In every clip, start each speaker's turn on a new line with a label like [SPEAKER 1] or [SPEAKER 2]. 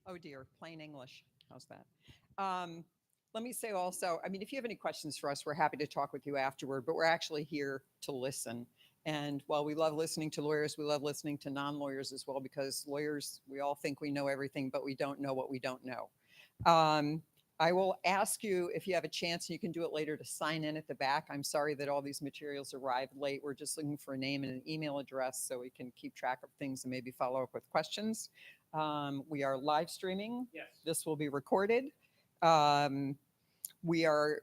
[SPEAKER 1] Oh dear, plain English. How's that? Let me say also, I mean, if you have any questions for us, we're happy to talk with you afterward, but we're actually here to listen. And while we love listening to lawyers, we love listening to non-lawyers as well, because lawyers, we all think we know everything, but we don't know what we don't know. I will ask you, if you have a chance, and you can do it later, to sign in at the back. I'm sorry that all these materials arrived late. We're just looking for a name and an email address so we can keep track of things and maybe follow up with questions. We are live streaming.
[SPEAKER 2] Yes.
[SPEAKER 1] This will be recorded. We are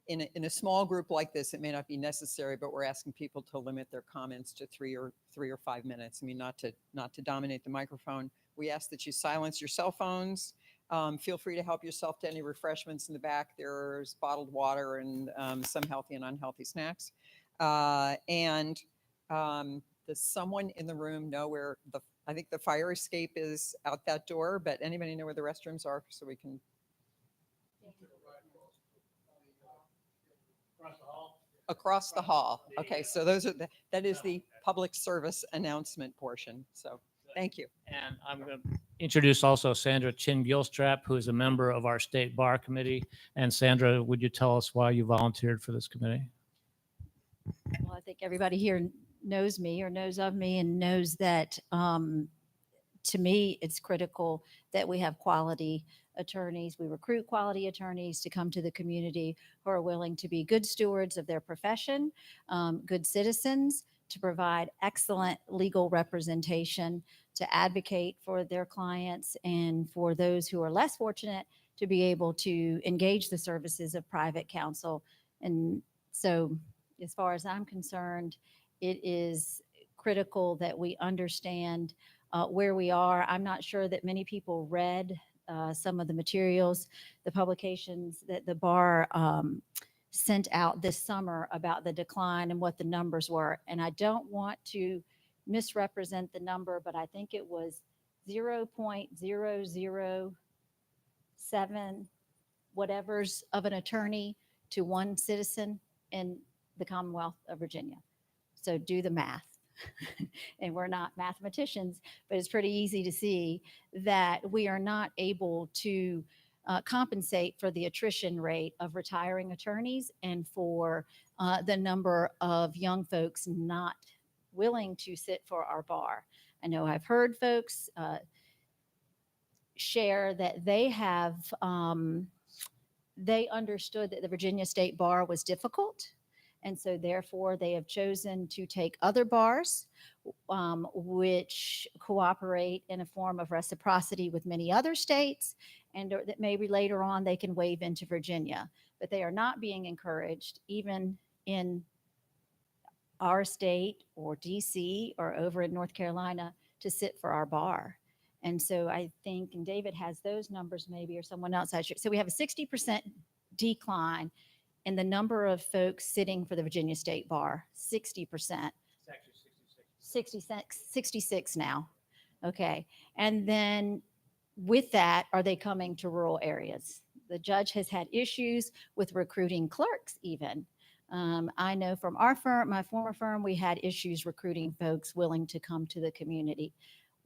[SPEAKER 1] in a small group like this. It may not be necessary, but we're asking people to limit their comments to three or 5 minutes. I mean, not to dominate the microphone. We ask that you silence your cell phones. Feel free to help yourself to any refreshments in the back. There's bottled water and some healthy and unhealthy snacks. Does someone in the room know where I think the fire escape is out that door, but anybody know where the restrooms are so we can? Across the hall. Okay, so that is the public service announcement portion. So thank you.
[SPEAKER 2] And I'm going to introduce also Sandra Chin-Gilstrap, who is a member of our state bar committee. And Sandra, would you tell us why you volunteered for this committee?
[SPEAKER 3] Well, I think everybody here knows me or knows of me and knows that to me, it's critical that we have quality attorneys. We recruit quality attorneys to come to the community who are willing to be good stewards of their profession, good citizens, to provide excellent legal representation, to advocate for their clients, and for those who are less fortunate to be able to engage the services of private counsel. And so, as far as I'm concerned, it is critical that we understand where we are. I'm not sure that many people read some of the materials, the publications that the bar sent out this summer about the decline and what the numbers were. And I don't want to misrepresent the number, but I think it was 0.007 whatevers of an attorney to one citizen in the Commonwealth of Virginia. So do the math. And we're not mathematicians, but it's pretty easy to see that we are not able to compensate for the attrition rate of retiring attorneys and for the number of young folks not willing to sit for our bar. I know I've heard folks share that they have, they understood that the Virginia State Bar was difficult. And so therefore they have chosen to take other bars, which cooperate in a form of reciprocity with many other states, and that maybe later on they can waive into Virginia. But they are not being encouraged, even in our state or DC or over in North Carolina, to sit for our bar. And so I think, and David has those numbers maybe, or someone else. So we have a 60% decline in the number of folks sitting for the Virginia State Bar. 60%.
[SPEAKER 2] It's actually
[SPEAKER 3] 66 now. Okay. And then with that, are they coming to rural areas? The judge has had issues with recruiting clerks even. I know from our firm, my former firm, we had issues recruiting folks willing to come to the community.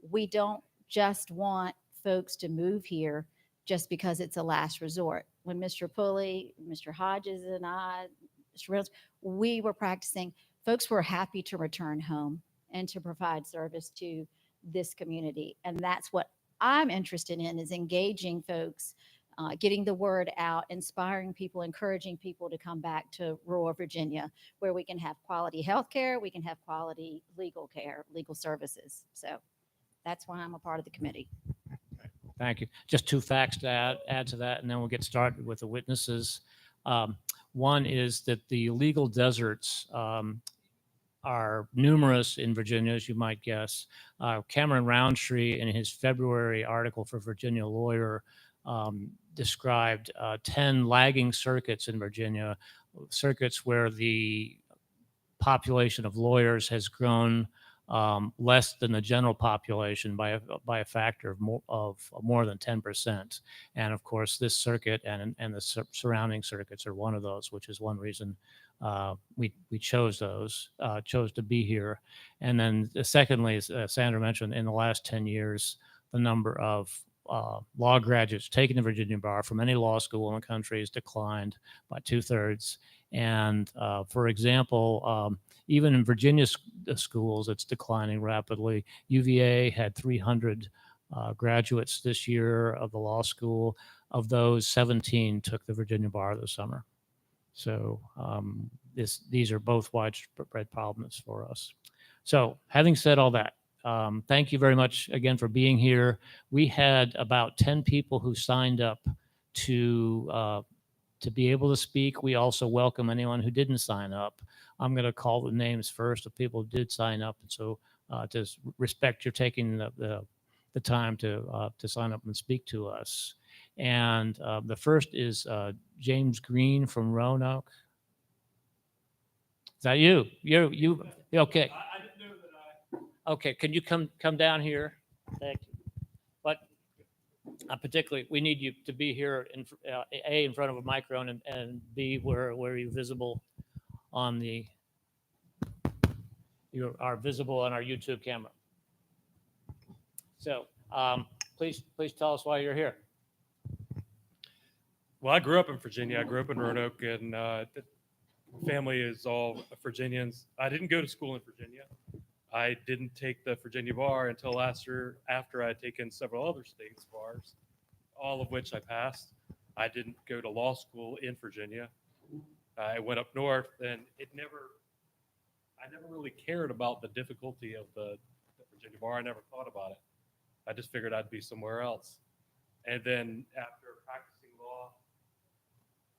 [SPEAKER 3] We don't just want folks to move here just because it's a last resort. When Mr. Pulley, Mr. Hodges, and I, Mr. Reynolds, we were practicing, folks were happy to return home and to provide service to this community. And that's what I'm interested in, is engaging folks, getting the word out, inspiring people, encouraging people to come back to rural Virginia, where we can have quality health care, we can have quality legal care, legal services. So that's why I'm a part of the committee.
[SPEAKER 2] Thank you. Just two facts to add to that, and then we'll get started with the witnesses. One is that the legal deserts are numerous in Virginia, as you might guess. Cameron Roundtree, in his February article for Virginia Lawyer, described 10 lagging circuits in Virginia, circuits where the population of lawyers has grown less than the general population by a factor of more than 10%. And of course, this circuit and the surrounding circuits are one of those, which is one reason we chose chose to be here. And then secondly, as Sandra mentioned, in the last 10 years, the number of law graduates taking the Virginia bar from any law school in the country has declined by 2/3. And for example, even in Virginia schools, it's declining rapidly. UVA had 300 graduates this year of the law school. Of those, 17 took the Virginia bar this summer. So these are both widespread problems for us. So having said all that, thank you very much again for being here. We had about 10 people who signed up to be able to speak. We also welcome anyone who didn't sign up. I'm going to call the names first of people who did sign up. And so to respect your taking the time to sign up and speak to us. And the first is James Green from Roanoke. Is that you? You okay?
[SPEAKER 4] I didn't know that
[SPEAKER 2] Okay, can you come down here? Thank you. But particularly, we need you to be here in front of a microphone and B where you're visible on you are visible on our YouTube camera. So please tell us why you're here.
[SPEAKER 4] Well, I grew up in Virginia. I grew up in Roanoke, and family is all Virginians. I didn't go to school in Virginia. I didn't take the Virginia bar until after I had taken several other states' bars, all of which I passed. I didn't go to law school in Virginia. I went up north, and I never really cared about the difficulty of the Virginia bar. I never thought about it. I just figured I'd be somewhere else. And then after practicing law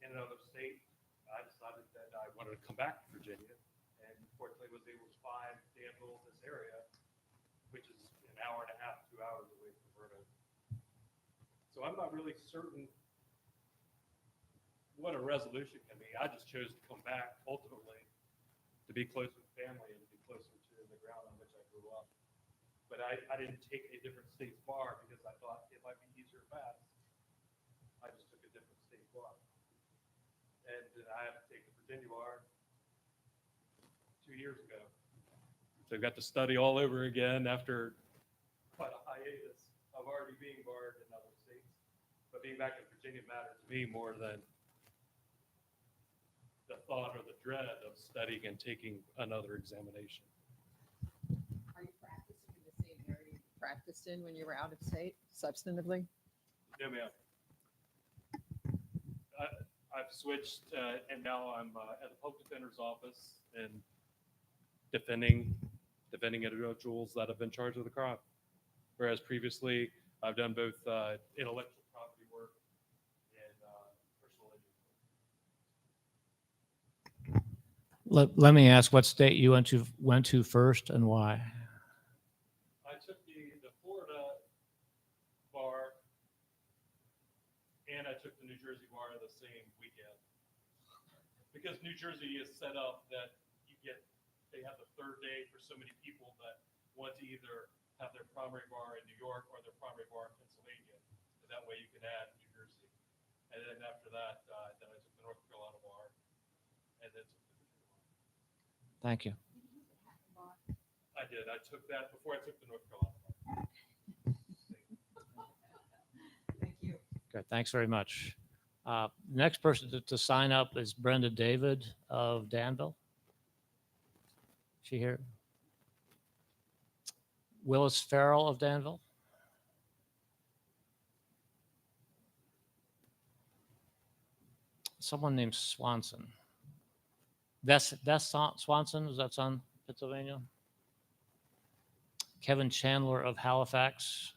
[SPEAKER 4] in another state, I decided that I wanted to come back to Virginia, and fortunately was able to find Danville, this area, which is an hour and a half, 2 hours away from Roanoke. So I'm not really certain what a resolution can be. I just chose to come back ultimately to be close with family and to be closer to the ground on which I grew up. But I didn't take a different state's bar because I thought it might be easier fast. I just took a different state bar. And then I had to take the Virginia bar 2 years ago. So I got to study all over again after quite a hiatus of already being barred in other states. But being back in Virginia mattered to me more than the thought or the dread of studying and taking another examination.
[SPEAKER 1] Are you practicing in the same area you practiced in when you were out of state, substantively?
[SPEAKER 4] No, ma'am. I've switched, and now I'm at the public defender's office and defending individuals that have been charged with a crime. Whereas previously, I've done both intellectual property work and personal injury.
[SPEAKER 2] Let me ask what state you went to first and why.
[SPEAKER 4] I took the Florida bar, and I took the New Jersey bar the same weekend. Because New Jersey is set up that they have the third day for so many people that want to either have their primary bar in New York or their primary bar in Pennsylvania. And that way you can add New Jersey. And then after that, then I took the North Carolina bar, and then took the Virginia bar.
[SPEAKER 2] Thank you.
[SPEAKER 4] I did. I took that before I took the North Carolina bar.
[SPEAKER 1] Thank you.
[SPEAKER 2] Good. Thanks very much. Next person to sign up is Brenda David of Danville. She here? Willis Farrell of Danville. Someone named Swanson. That's Swanson. Is that on Pennsylvania? Kevin Chandler of Halifax.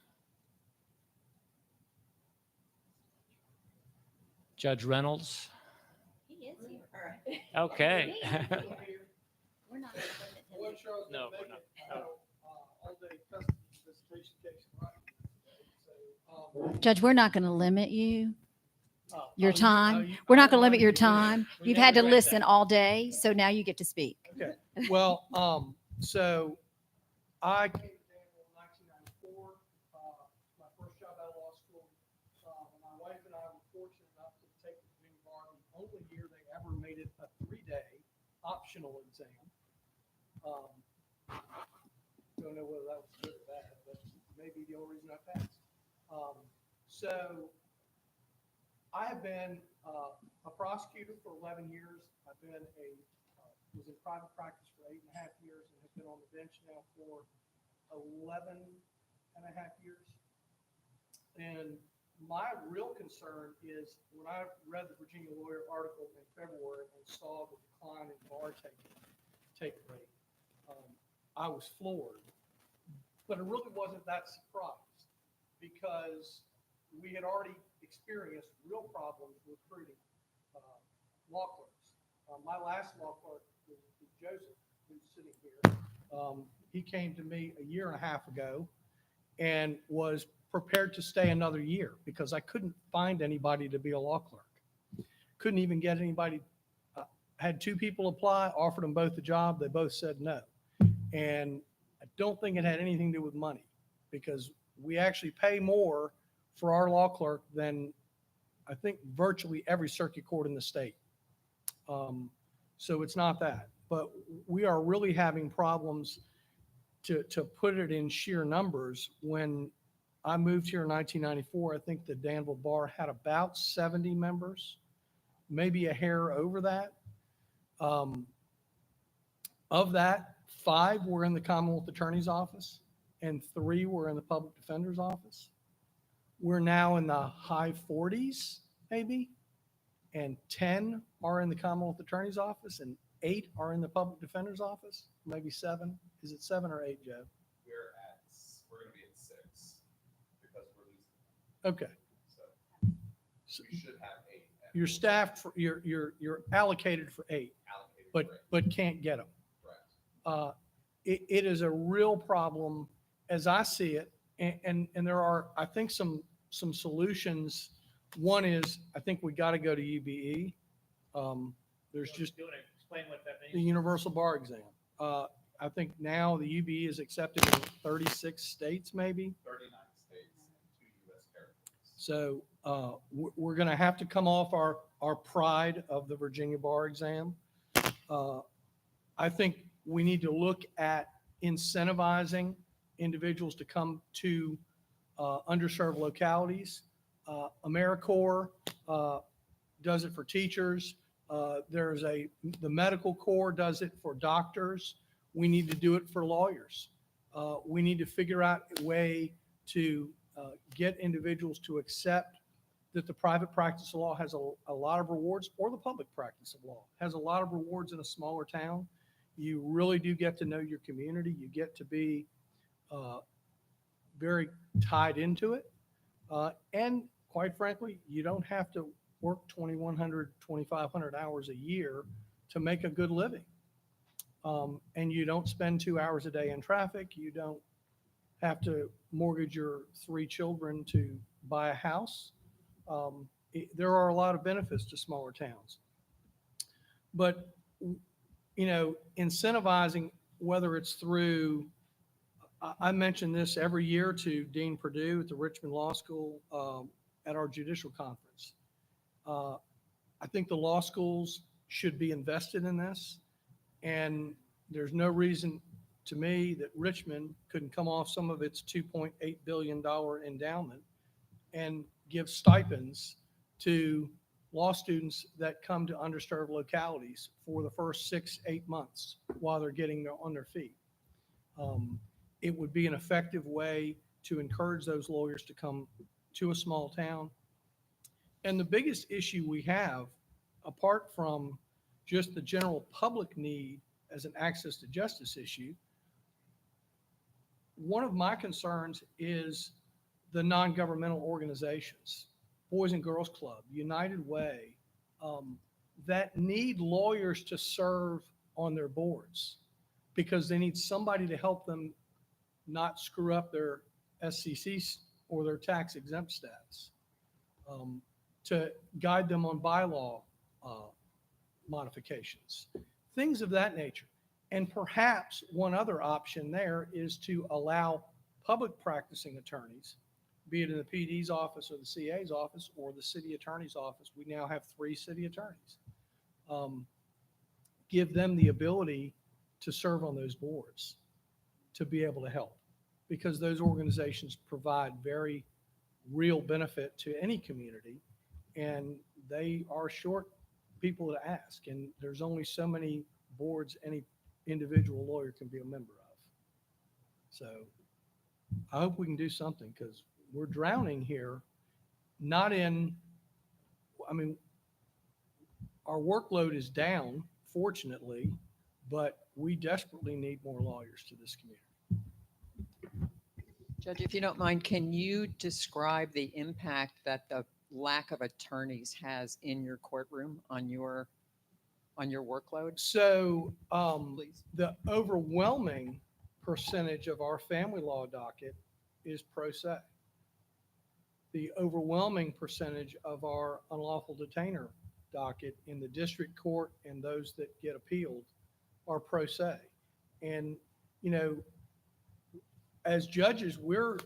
[SPEAKER 2] Judge Reynolds.
[SPEAKER 3] He is here. All right.
[SPEAKER 2] Okay.
[SPEAKER 3] He is here. We're not going to limit him.
[SPEAKER 2] No, we're not.
[SPEAKER 3] Judge, we're not going to limit your time. We're not going to limit your time. You've had to listen all day, so now you get to speak.
[SPEAKER 5] Okay, well, so I came to Danville in 1994, my first job out of law school. My wife and I were fortunate enough to take the Virginia bar, the only year they ever made it a 3-day. optional exam. Don't know whether that was good or bad, but maybe the only reason I passed. So I have been a prosecutor for 11 years. I've been was in private practice for 8.5 years and have been on the bench now for 11.5 years. And my real concern is when I read the Virginia Lawyer article in February and saw the decline in bar take rate, I was floored. But it really wasn't that surprised because we had already experienced real problems recruiting law clerks. My last law clerk was Joseph, who's sitting here. He came to me a year and a half ago and was prepared to stay another year because I couldn't find anybody to be a law clerk. Couldn't even get anybody. Had 2 people apply, offered them both the job. They both said no. And I don't think it had anything to do with money because we actually pay more for our law clerk than I think virtually every circuit court in the state. So it's not that, but we are really having problems to put it in sheer numbers. When I moved here in 1994, I think the Danville Bar had about 70 members, maybe a hair over that. Of that, 5 were in the Commonwealth Attorney's Office and 3 were in the Public Defender's Office. We're now in the high 40s, maybe, and 10 are in the Commonwealth Attorney's Office and 8 are in the Public Defender's Office, maybe 7. Is it 7 or 8, Joe?
[SPEAKER 6] We're going to be at 6 because we're losing.
[SPEAKER 5] Okay.
[SPEAKER 6] So we should have 8.
[SPEAKER 5] You're staffed for, you're allocated for 8,
[SPEAKER 6] Allocated for 8.
[SPEAKER 5] but can't get them.
[SPEAKER 6] Correct.
[SPEAKER 5] It is a real problem as I see it. And there are, I think, some solutions. One is, I think we got to go to UBE. There's just
[SPEAKER 2] Explain what that
[SPEAKER 5] the universal bar exam. I think now the UBE is accepted in 36 states, maybe.
[SPEAKER 6] 39 states and 2 U.S. territories.
[SPEAKER 5] So we're going to have to come off our pride of the Virginia bar exam. I think we need to look at incentivizing individuals to come to underserved localities. AmeriCorps does it for teachers. The medical corps does it for doctors. We need to do it for lawyers. We need to figure out a way to get individuals to accept that the private practice of law has a lot of rewards, or the public practice of law has a lot of rewards in a smaller town. You really do get to know your community. You get to be very tied into it. And quite frankly, you don't have to work 2,100, 2,500 hours a year to make a good living. And you don't spend 2 hours a day in traffic. You don't have to mortgage your 3 children to buy a house. There are a lot of benefits to smaller towns. But, you know, incentivizing, whether it's through, I mention this every year to Dean Perdue at the Richmond Law School at our judicial conference. I think the law schools should be invested in this. And there's no reason to me that Richmond couldn't come off some of its $2.8 billion endowment and give stipends to law students that come to underserved localities for the first 6-8 months while they're getting on their feet. It would be an effective way to encourage those lawyers to come to a small town. And the biggest issue we have, apart from just the general public need as an access to justice issue, one of my concerns is the non-governmental organizations, Boys and Girls Club, United Way, that need lawyers to serve on their boards because they need somebody to help them not screw up their SCCs or their tax exempt status, to guide them on bylaw modifications, things of that nature. And perhaps one other option there is to allow public practicing attorneys, be it in the PD's office or the CA's office or the city attorney's office. We now have 3 city attorneys, give them the ability to serve on those boards, to be able to help, because those organizations provide very real benefit to any community, and they are short people to ask, and there's only so many boards any individual lawyer can be a member of. So I hope we can do something, because we're drowning here, not in, I mean, our workload is down, fortunately, but we desperately need more lawyers to this community.
[SPEAKER 1] Judge, if you don't mind, can you describe the impact that the lack of attorneys has in your courtroom on your workload,
[SPEAKER 5] So
[SPEAKER 1] please?
[SPEAKER 5] the overwhelming percentage of our family law docket is pro se. The overwhelming percentage of our unlawful detainer docket in the district court and those that get appealed are pro se. And, you know, as judges, we're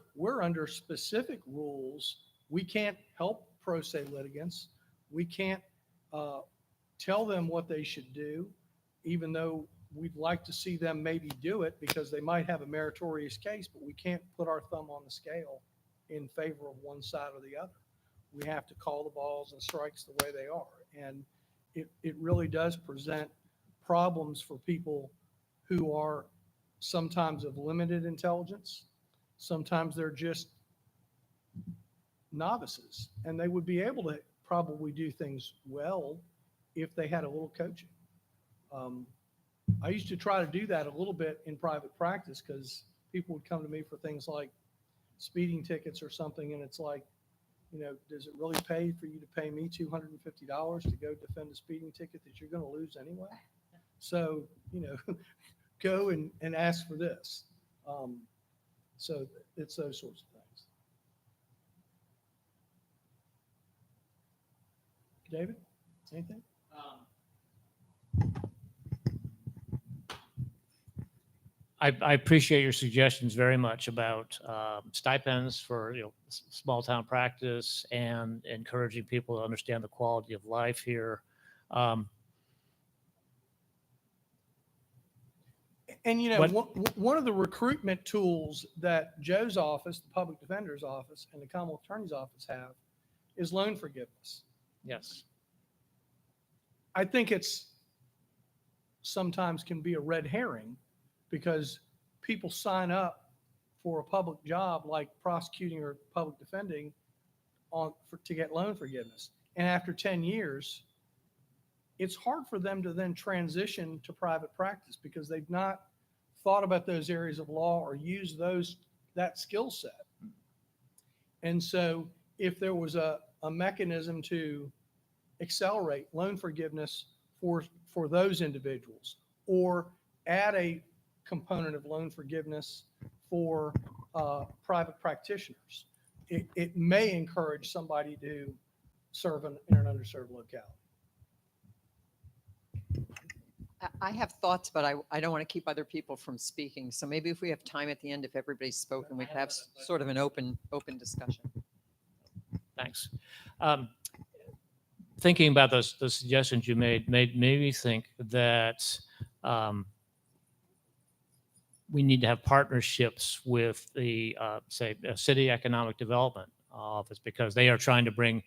[SPEAKER 5] under specific rules. We can't help pro se litigants. We can't tell them what they should do, even though we'd like to see them maybe do it because they might have a meritorious case, but we can't put our thumb on the scale in favor of one side or the other. We have to call the balls and strikes the way they are. And it really does present problems for people who are sometimes of limited intelligence. Sometimes they're just novices, and they would be able to probably do things well if they had a little coaching. I used to try to do that a little bit in private practice, because people would come to me for things like speeding tickets or something, and it's like, you know, does it really pay for you to pay me $250 to go defend a speeding ticket that you're going to lose anyway? So, you know, go and ask for this. So it's those sorts of things. David, anything?
[SPEAKER 2] I appreciate your suggestions very much about stipends for small town practice and encouraging people to understand the quality of life here.
[SPEAKER 5] And, you know, one of the recruitment tools that Joe's office, the public defender's office, and the Commonwealth Attorney's office have is loan forgiveness.
[SPEAKER 2] Yes.
[SPEAKER 5] I think it's sometimes can be a red herring, because people sign up for a public job like prosecuting or public defending to get loan forgiveness. And after 10 years, it's hard for them to then transition to private practice, because they've not thought about those areas of law or used that skill set. And so if there was a mechanism to accelerate loan forgiveness for those individuals, or add a component of loan forgiveness for private practitioners, it may encourage somebody to serve in an underserved locality.
[SPEAKER 1] I have thoughts, but I don't want to keep other people from speaking. So maybe if we have time at the end, if everybody's spoken, we could have sort of an open discussion.
[SPEAKER 2] Thanks. Thinking about those suggestions you made me think that we need to have partnerships with the say city economic development office, because they are trying to bring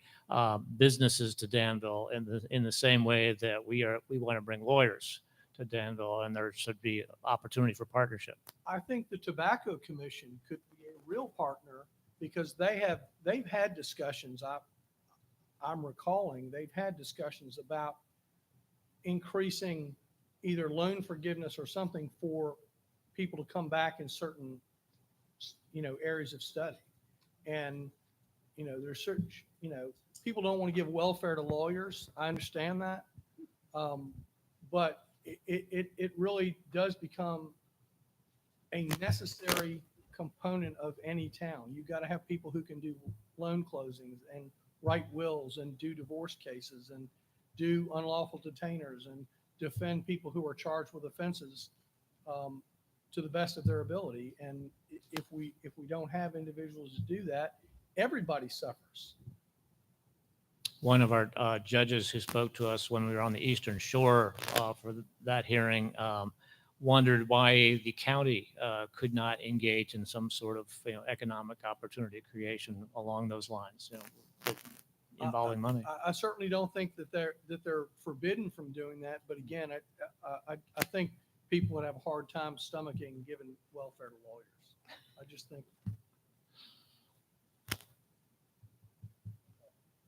[SPEAKER 2] businesses to Danville in the same way that we want to bring lawyers to Danville, and there should be opportunity for partnership.
[SPEAKER 5] I think the Tobacco Commission could be a real partner, because they've had discussions. I'm recalling they've had discussions about increasing either loan forgiveness or something for people to come back in certain, areas of study. And, there's certain, people don't want to give welfare to lawyers. I understand that. But it really does become a necessary component of any town. You've got to have people who can do loan closings and write wills and do divorce cases and do unlawful detainers and defend people who are charged with offenses to the best of their ability. And if we don't have individuals to do that, everybody suffers.
[SPEAKER 2] one of our judges who spoke to us when we were on the Eastern Shore for that hearing wondered why the county could not engage in some sort of economic opportunity creation along those lines, involving money.
[SPEAKER 5] I certainly don't think that they're forbidden from doing that, but again, I think people would have a hard time stomaching giving welfare to lawyers. I just think.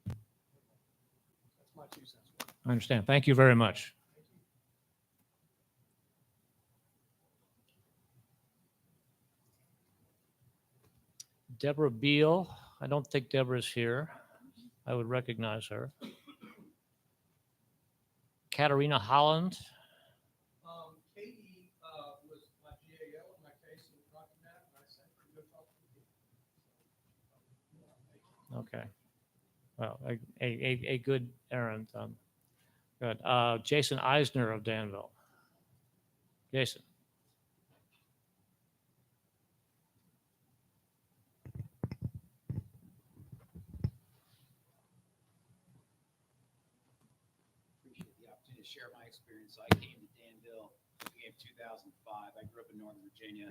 [SPEAKER 5] That's my 2 cents.
[SPEAKER 2] I understand. Thank you very much. Deborah Beal. I don't think Deborah's here. I would recognize her. Katarina Holland.
[SPEAKER 5] Katie was my GAO in my case in Rocky Mount, and I sent her to go talk to you.
[SPEAKER 2] Okay. Well, a good errand. Good. Jason Eisner of Danville. Jason.
[SPEAKER 7] Appreciate the opportunity to share my experience. So I came to Danville in 2005. I grew up in Northern Virginia.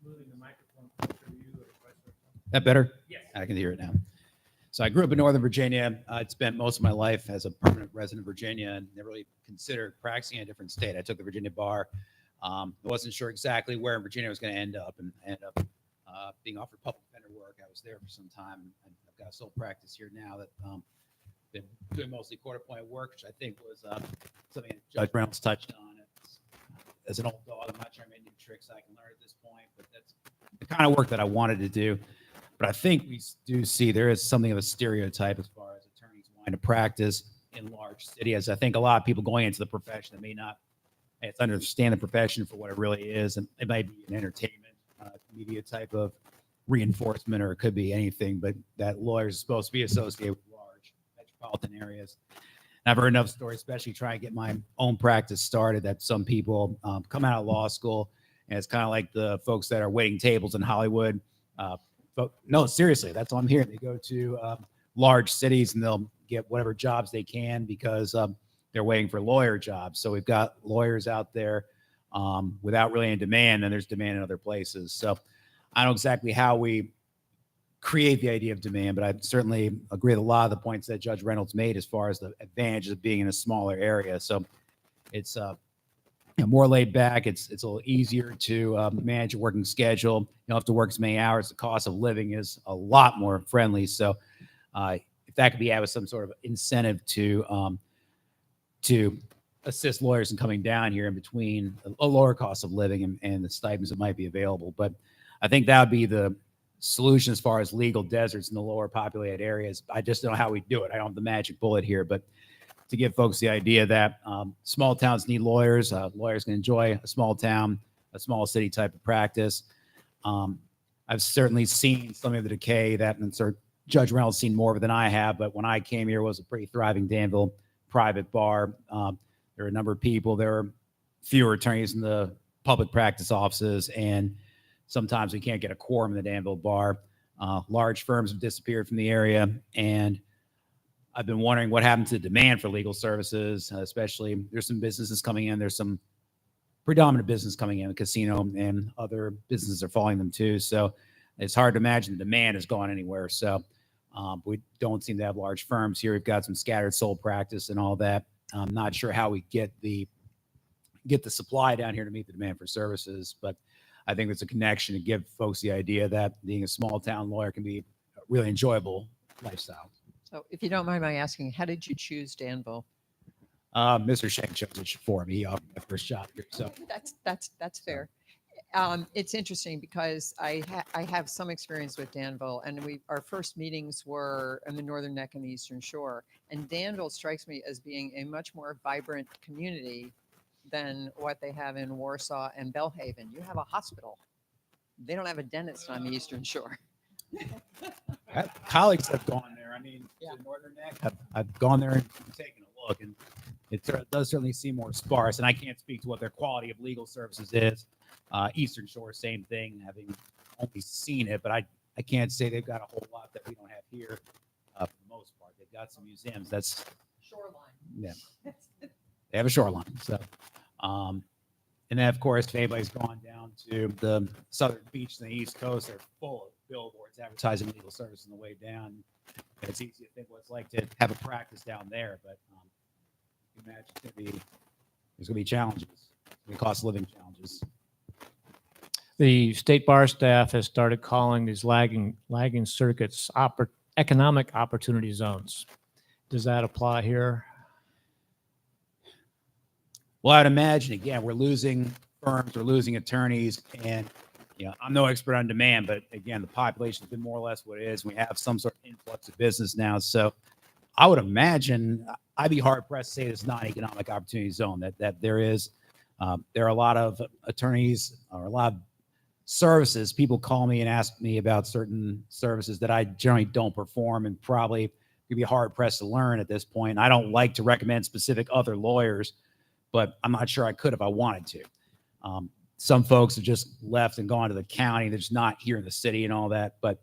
[SPEAKER 2] Moving the microphone closer to you.
[SPEAKER 7] That better?
[SPEAKER 2] Yes.
[SPEAKER 7] I can hear it now. So I grew up in Northern Virginia. I'd spent most of my life as a permanent resident of Virginia and never really considered practicing in a different state. I took the Virginia bar. I wasn't sure exactly where in Virginia I was going to end up, and ended up being offered public defender work. I was there for some time. I've got a sole practice here now that been doing mostly court-appointed work, which I think was something that Judge Reynolds touched on. As an old dog, I'm not sure how many new tricks I can learn at this point, but that's the kind of work that I wanted to do. But I think we do see there is something of a stereotype as far as attorneys wanting to practice in large cities. I think a lot of people going into the profession that may not understand the profession for what it really is, and it might be an entertainment media type of reinforcement, or it could be anything, but that lawyers are supposed to be associated with large metropolitan areas. And I've heard enough stories, especially trying to get my own practice started, that some people come out of law school, and it's kind of like the folks that are waiting tables in Hollywood. But no, seriously, that's what I'm hearing. They go to large cities and they'll get whatever jobs they can because they're waiting for lawyer jobs. So we've got lawyers out there without really any demand, and there's demand in other places. So I don't know exactly how we create the idea of demand, but I certainly agree with a lot of the points that Judge Reynolds made as far as the advantages of being in a smaller area. So it's more laid back. It's a little easier to manage a working schedule. You don't have to work as many hours. The cost of living is a lot more friendly. So if that could be added with some sort of incentive to assist lawyers in coming down here in between a lower cost of living and the stipends that might be available. But I think that would be the solution as far as legal deserts in the lower populated areas. I just don't know how we do it. I don't have the magic bullet here, but to give folks the idea that small towns need lawyers. Lawyers can enjoy a small town, a small city type of practice. I've certainly seen some of the decay that, and sort of Judge Reynolds seen more of it than I have, but when I came here, it was a pretty thriving Danville private bar. There were a number of people. There were fewer attorneys in the public practice offices, and sometimes we can't get a quorum in the Danville bar. Large firms have disappeared from the area, and I've been wondering what happened to the demand for legal services, especially there's some businesses coming in. There's some predominant business coming in, the casino and other businesses are following them too. So it's hard to imagine the demand has gone anywhere. So we don't seem to have large firms here. We've got some scattered sole practice and all that. I'm not sure how we get the supply down here to meet the demand for services, but I think there's a connection to give folks the idea that being a small town lawyer can be a really enjoyable lifestyle.
[SPEAKER 1] So if you don't mind my asking, how did you choose Danville?
[SPEAKER 7] Mr. Shank chose it for me. He offered my first job here. So
[SPEAKER 1] That's fair. It's interesting because I have some experience with Danville, and our first meetings were in the Northern Neck and the Eastern Shore. And Danville strikes me as being a much more vibrant community than what they have in Warsaw and Bellhaven. You have a hospital. They don't have a dentist on the Eastern Shore.
[SPEAKER 7] colleagues have gone there. I mean,
[SPEAKER 1] Yeah.
[SPEAKER 7] to Northern Neck, I've gone there and taken a look, and it does certainly seem more sparse. And I can't speak to what their quality of legal services is. Eastern Shore, same thing, having only seen it, but I can't say they've got a whole lot that we don't have here. For the most part, they've got some museums. That's
[SPEAKER 1] Shoreline.
[SPEAKER 7] yeah. They have a shoreline. So, and then of course, if anybody's gone down to the southern beach and the East Coast, they're full of billboards advertising legal service on the way down. And it's easy to think what it's like to have a practice down there, but you can imagine there's going to be challenges, the cost of living challenges.
[SPEAKER 2] The state bar staff has started calling these lagging circuits economic opportunity zones. Does that apply here?
[SPEAKER 7] Well, I'd imagine, again, we're losing firms, we're losing attorneys, and I'm no expert on demand, but again, the population's been more or less what it is. We have some sort of influx of business now. So I would imagine I'd be hard pressed to say it's not an economic opportunity zone, that there is. There are a lot of attorneys or a lot of services. People call me and ask me about certain services that I generally don't perform and probably could be hard pressed to learn at this point. I don't like to recommend specific other lawyers, but I'm not sure I could if I wanted to. Some folks have just left and gone to the county. They're just not here in the city and all that. But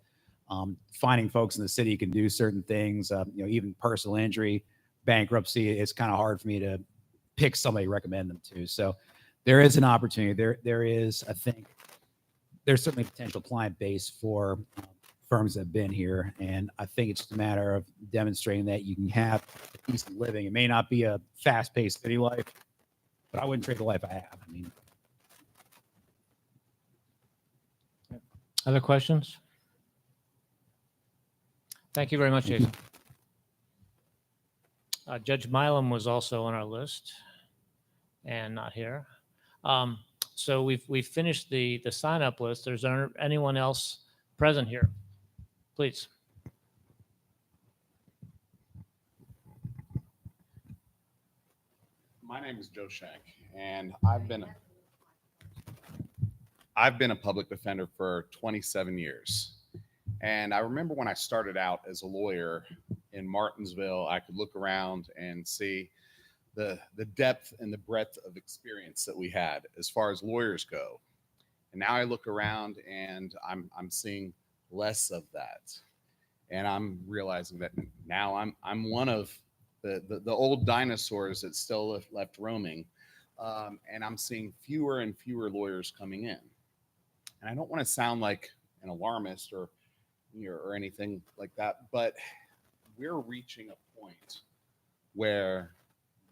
[SPEAKER 7] finding folks in the city who can do certain things, even personal injury, bankruptcy, it's kind of hard for me to pick somebody to recommend them to. So there is an opportunity. There is, I think, there's certainly a potential client base for firms that have been here. And I think it's just a matter of demonstrating that you can have a decent living. It may not be a fast-paced city life, but I wouldn't trade the life I have. I mean,
[SPEAKER 2] Other questions? Thank you very much, Jason. Judge Milam was also on our list and not here. So we've finished the sign-up list. Is there anyone else present here? Please.
[SPEAKER 6] My name is Joe Shank, and I've been a public defender for 27 years. And I remember when I started out as a lawyer in Martinsville, I could look around and see the depth and the breadth of experience that we had as far as lawyers go. And now I look around and I'm seeing less of that. And I'm realizing that now I'm one of the old dinosaurs that's still left roaming. And I'm seeing fewer and fewer lawyers coming in. And I don't want to sound like an alarmist or anything like that, but we're reaching a point where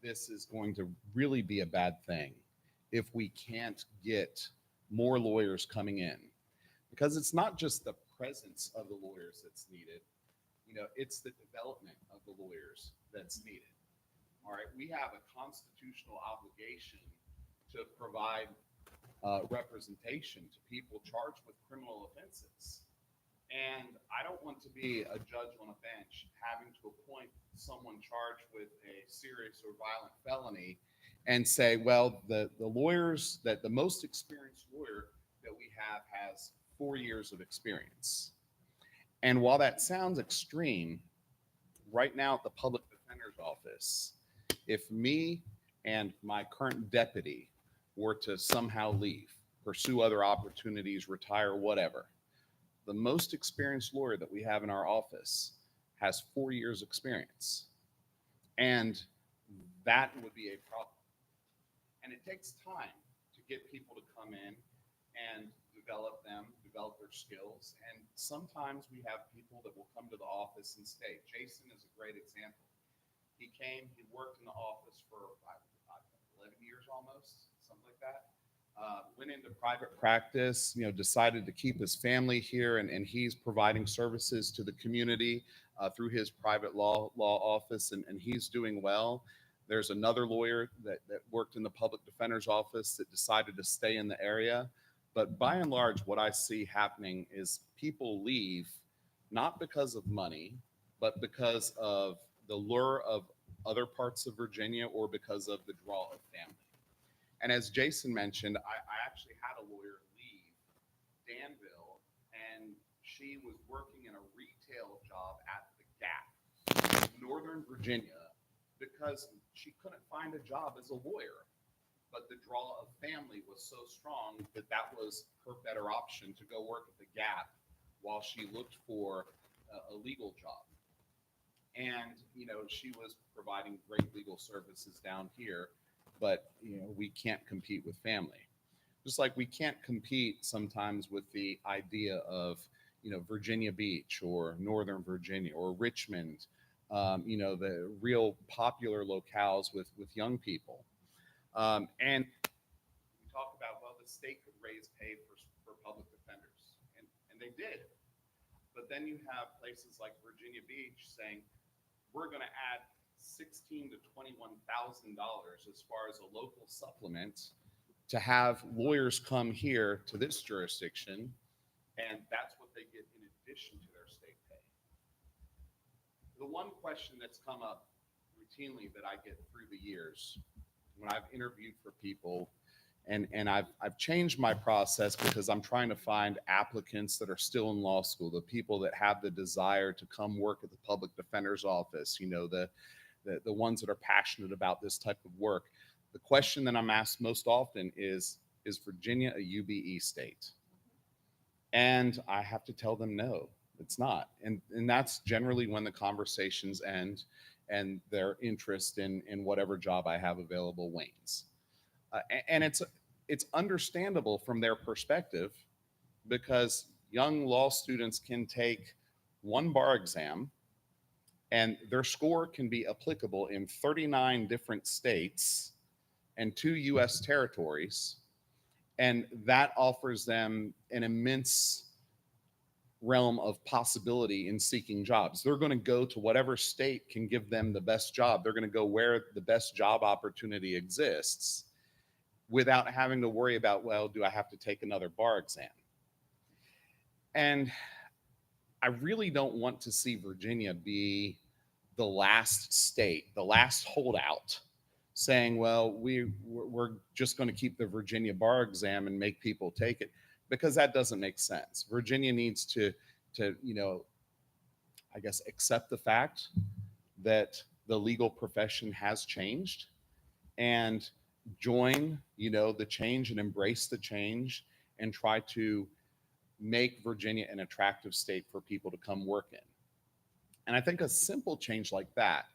[SPEAKER 6] this is going to really be a bad thing if we can't get more lawyers coming in, because it's not just the presence of the lawyers that's needed, it's the development of the lawyers that's needed. All right, we have a constitutional obligation to provide representation to people charged with criminal offenses. And I don't want to be a judge on a bench having to appoint someone charged with a serious or violent felony and say, well, the lawyers, that the most experienced lawyer that we have has 4 years of experience. And while that sounds extreme, right now at the public defender's office, if me and my current deputy were to somehow leave, pursue other opportunities, retire, whatever, the most experienced lawyer that we have in our office has 4 years experience. And that would be a problem. And it takes time to get people to come in and develop their skills. And sometimes we have people that will come to the office and stay. Jason is a great example. He came, he worked in the office for 11 years almost, something like that. Went into private practice, decided to keep his family here, and he's providing services to the community through his private law office, and he's doing well. There's another lawyer that worked in the public defender's office that decided to stay in the area. But by and large, what I see happening is people leave not because of money, but because of the lure of other parts of Virginia or because of the draw of family. And as Jason mentioned, I actually had a lawyer leave Danville, and she was working in a retail job at the Gap, Northern Virginia, because she couldn't find a job as a lawyer. But the draw of family was so strong that was her better option to go work at the Gap while she looked for a legal job. And, she was providing great legal services down here, but, we can't compete with family. Just like we can't compete sometimes with the idea of, Virginia Beach or Northern Virginia or Richmond, the real popular locales with young people. And we talk about, well, the state could raise pay for public defenders, and they did. But then you have places like Virginia Beach saying, we're going to add $16,000 to $21,000 as far as a local supplement to have lawyers come here to this jurisdiction, and that's what they get in addition to their state pay. The one question that's come up routinely that I get through the years when I've interviewed for people, and I've changed my process because I'm trying to find applicants that are still in law school, the people that have the desire to come work at the public defender's office, the ones that are passionate about this type of work. The question that I'm asked most often is Virginia a UBE state? And I have to tell them no, it's not. And that's generally when the conversations end and their interest in whatever job I have available wanes. And it's understandable from their perspective, because young law students can take one bar exam and their score can be applicable in 39 different states and 2 US territories. And that offers them an immense realm of possibility in seeking jobs. They're going to go to whatever state can give them the best job. They're going to go where the best job opportunity exists without having to worry about, well, do I have to take another bar exam? And I really don't want to see Virginia be the last state, the last holdout, saying, well, we're just going to keep the Virginia bar exam and make people take it, because that doesn't make sense. Virginia needs to I guess, accept the fact that the legal profession has changed and join, the change and embrace the change and try to make Virginia an attractive state for people to come work in. And I think a simple change like that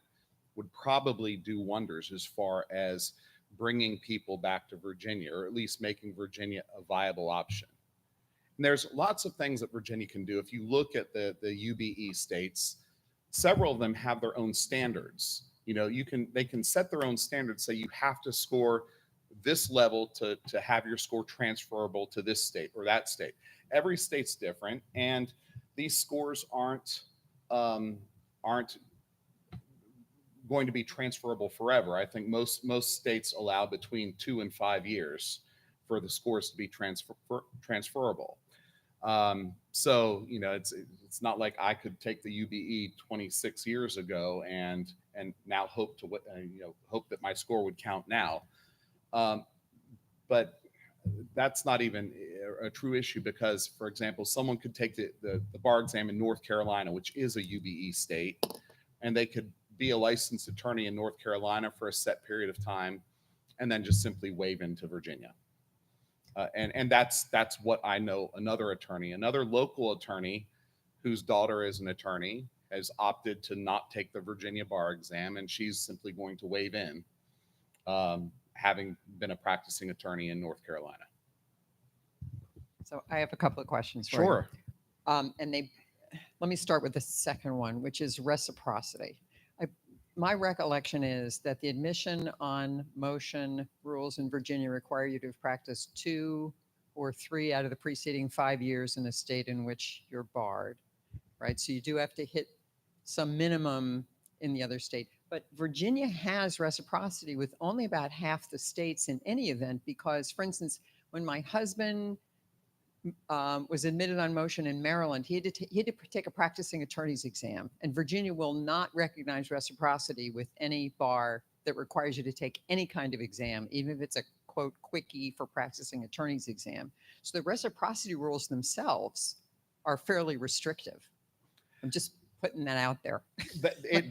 [SPEAKER 6] would probably do wonders as far as bringing people back to Virginia, or at least making Virginia a viable option. And there's lots of things that Virginia can do. If you look at the UBE states, several of them have their own standards. They can set their own standards, say you have to score this level to have your score transferable to this state or that state. Every state's different, and these scores aren't going to be transferable forever. I think most states allow between 2 and 5 years for the scores to be transferable. So it's not like I could take the UBE 26 years ago and now hope that my score would count now. But that's not even a true issue, because, for example, someone could take the bar exam in North Carolina, which is a UBE state, and they could be a licensed attorney in North Carolina for a set period of time and then just simply waive into Virginia. And that's what I know. Another local attorney whose daughter is an attorney has opted to not take the Virginia bar exam, and she's simply going to waive in, having been a practicing attorney in North Carolina.
[SPEAKER 1] So I have a couple of questions for you.
[SPEAKER 6] Sure.
[SPEAKER 1] Let me start with the second one, which is reciprocity. My recollection is that the admission on motion rules in Virginia require you to have practiced 2 or 3 out of the preceding 5 years in a state in which you're barred, right? So you do have to hit some minimum in the other state. But Virginia has reciprocity with only about half the states in any event, because, for instance, when my husband was admitted on motion in Maryland, he had to take a practicing attorney's exam, and Virginia will not recognize reciprocity with any bar that requires you to take any kind of exam, even if it's a quote quickie for practicing attorney's exam. So the reciprocity rules themselves are fairly restrictive. I'm just putting that out there.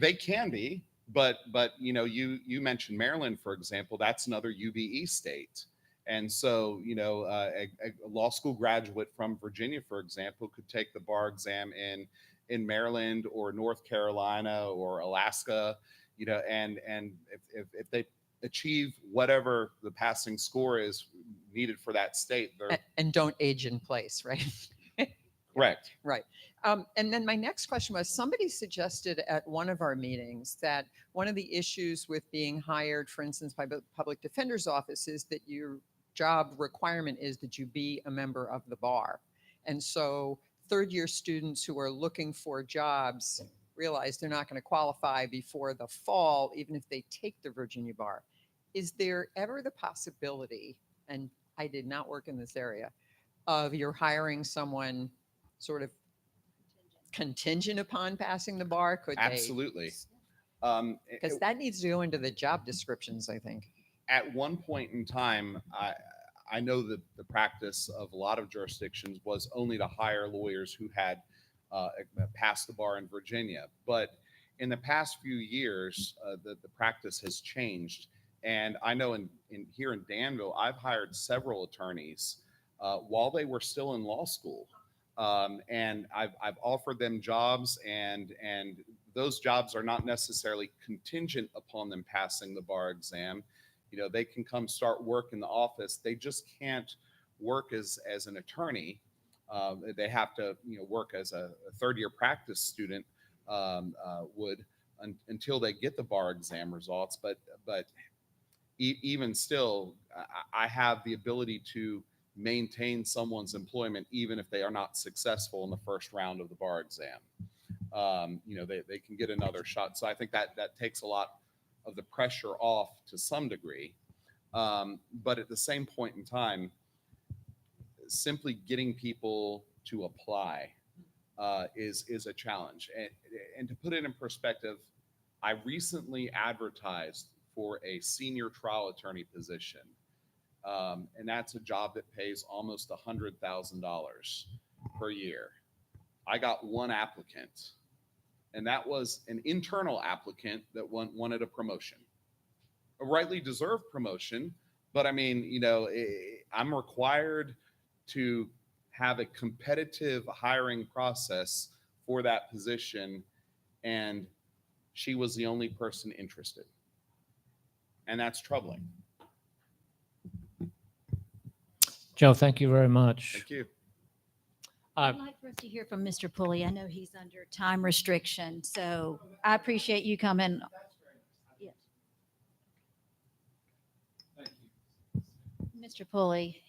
[SPEAKER 6] They can be, but you mentioned Maryland, for example. That's another UBE state. And so, a law school graduate from Virginia, for example, could take the bar exam in Maryland or North Carolina or Alaska, and if they achieve whatever the passing score is needed for that state, they're
[SPEAKER 1] And don't age in place, right?
[SPEAKER 6] correct.
[SPEAKER 1] Right. And then my next question was, somebody suggested at one of our meetings that one of the issues with being hired, for instance, by the public defender's office is that your job requirement is that you be a member of the bar. And so third-year students who are looking for jobs realize they're not going to qualify before the fall, even if they take the Virginia bar. Is there ever the possibility, and I did not work in this area, of you're hiring someone sort of contingent upon passing the bar? Could they?
[SPEAKER 6] Absolutely.
[SPEAKER 1] Because that needs to go into the job descriptions, I think.
[SPEAKER 6] At one point in time, I know that the practice of a lot of jurisdictions was only to hire lawyers who had passed the bar in Virginia. But in the past few years, the practice has changed. And I know here in Danville, I've hired several attorneys while they were still in law school. And I've offered them jobs, and those jobs are not necessarily contingent upon them passing the bar exam. They can come start work in the office. They just can't work as an attorney. They have to work as a third-year practice student would until they get the bar exam results. But even still, I have the ability to maintain someone's employment even if they are not successful in the first round of the bar exam. They can get another shot. So I think that takes a lot of the pressure off to some degree. But at the same point in time, simply getting people to apply is a challenge. And to put it in perspective, I recently advertised for a senior trial attorney position. And that's a job that pays almost $100,000 per year. I got one applicant, and that was an internal applicant that wanted a promotion, a rightly deserved promotion. But I mean, I'm required to have a competitive hiring process for that position, and she was the only person interested. And that's troubling.
[SPEAKER 2] Joe, thank you very much.
[SPEAKER 6] Thank you.
[SPEAKER 3] I'd like for us to hear from Mr. Pulley. I know he's under time restriction, so I appreciate you coming. Yes. Mr. Pulley,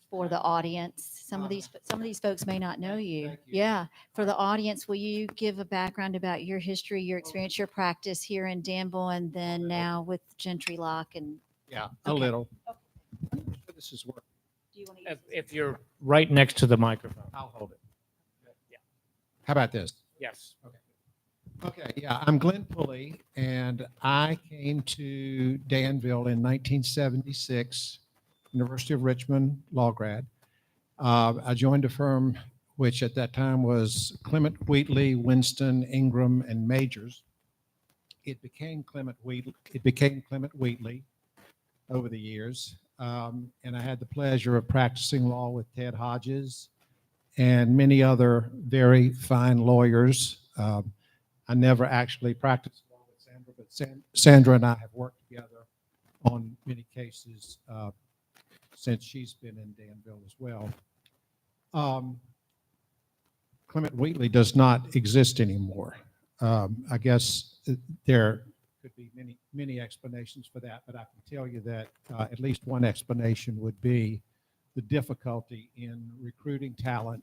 [SPEAKER 3] for the audience, some of these folks may not know you. Yeah, for the audience, will you give a background about your history, your experience, your practice here in Danville, and then now with Gentry Lock? And
[SPEAKER 8] Yeah, a
[SPEAKER 3] Okay.
[SPEAKER 8] little. This is work.
[SPEAKER 3] do you want to?
[SPEAKER 2] If you're right next to the microphone.
[SPEAKER 8] I'll hold it.
[SPEAKER 2] Yeah.
[SPEAKER 8] How about this?
[SPEAKER 2] Yes.
[SPEAKER 8] Okay, yeah, I'm Glenn Pulley, and I came to Danville in 1976, University of Richmond law grad. I joined a firm which at that time was Clement Wheatley, Winston, Ingram, and Majors. It became Clement Wheatley over the years. And I had the pleasure of practicing law with Ted Hodges and many other very fine lawyers. I never actually practiced law with Sandra, but Sandra and I have worked together on many cases since she's been in Danville as well. Clement Wheatley does not exist anymore. I guess there could be many explanations for that, but I can tell you that at least one explanation would be the difficulty in recruiting talent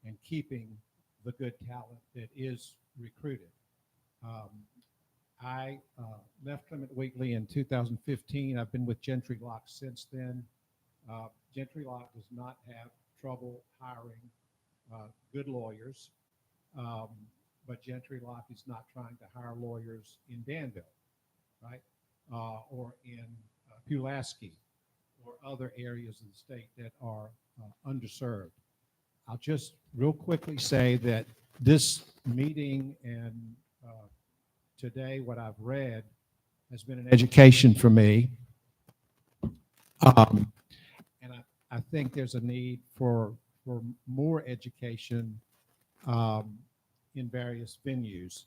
[SPEAKER 8] and keeping the good talent that is recruited. I left Clement Wheatley in 2015. I've been with Gentry Lock since then. Gentry Lock does not have trouble hiring good lawyers, but Gentry Lock is not trying to hire lawyers in Danville, right? Or in Pulaski or other areas of the state that are underserved. I'll just real quickly say that this meeting and today, what I've read has been an education for me. And I think there's a need for more education in various venues.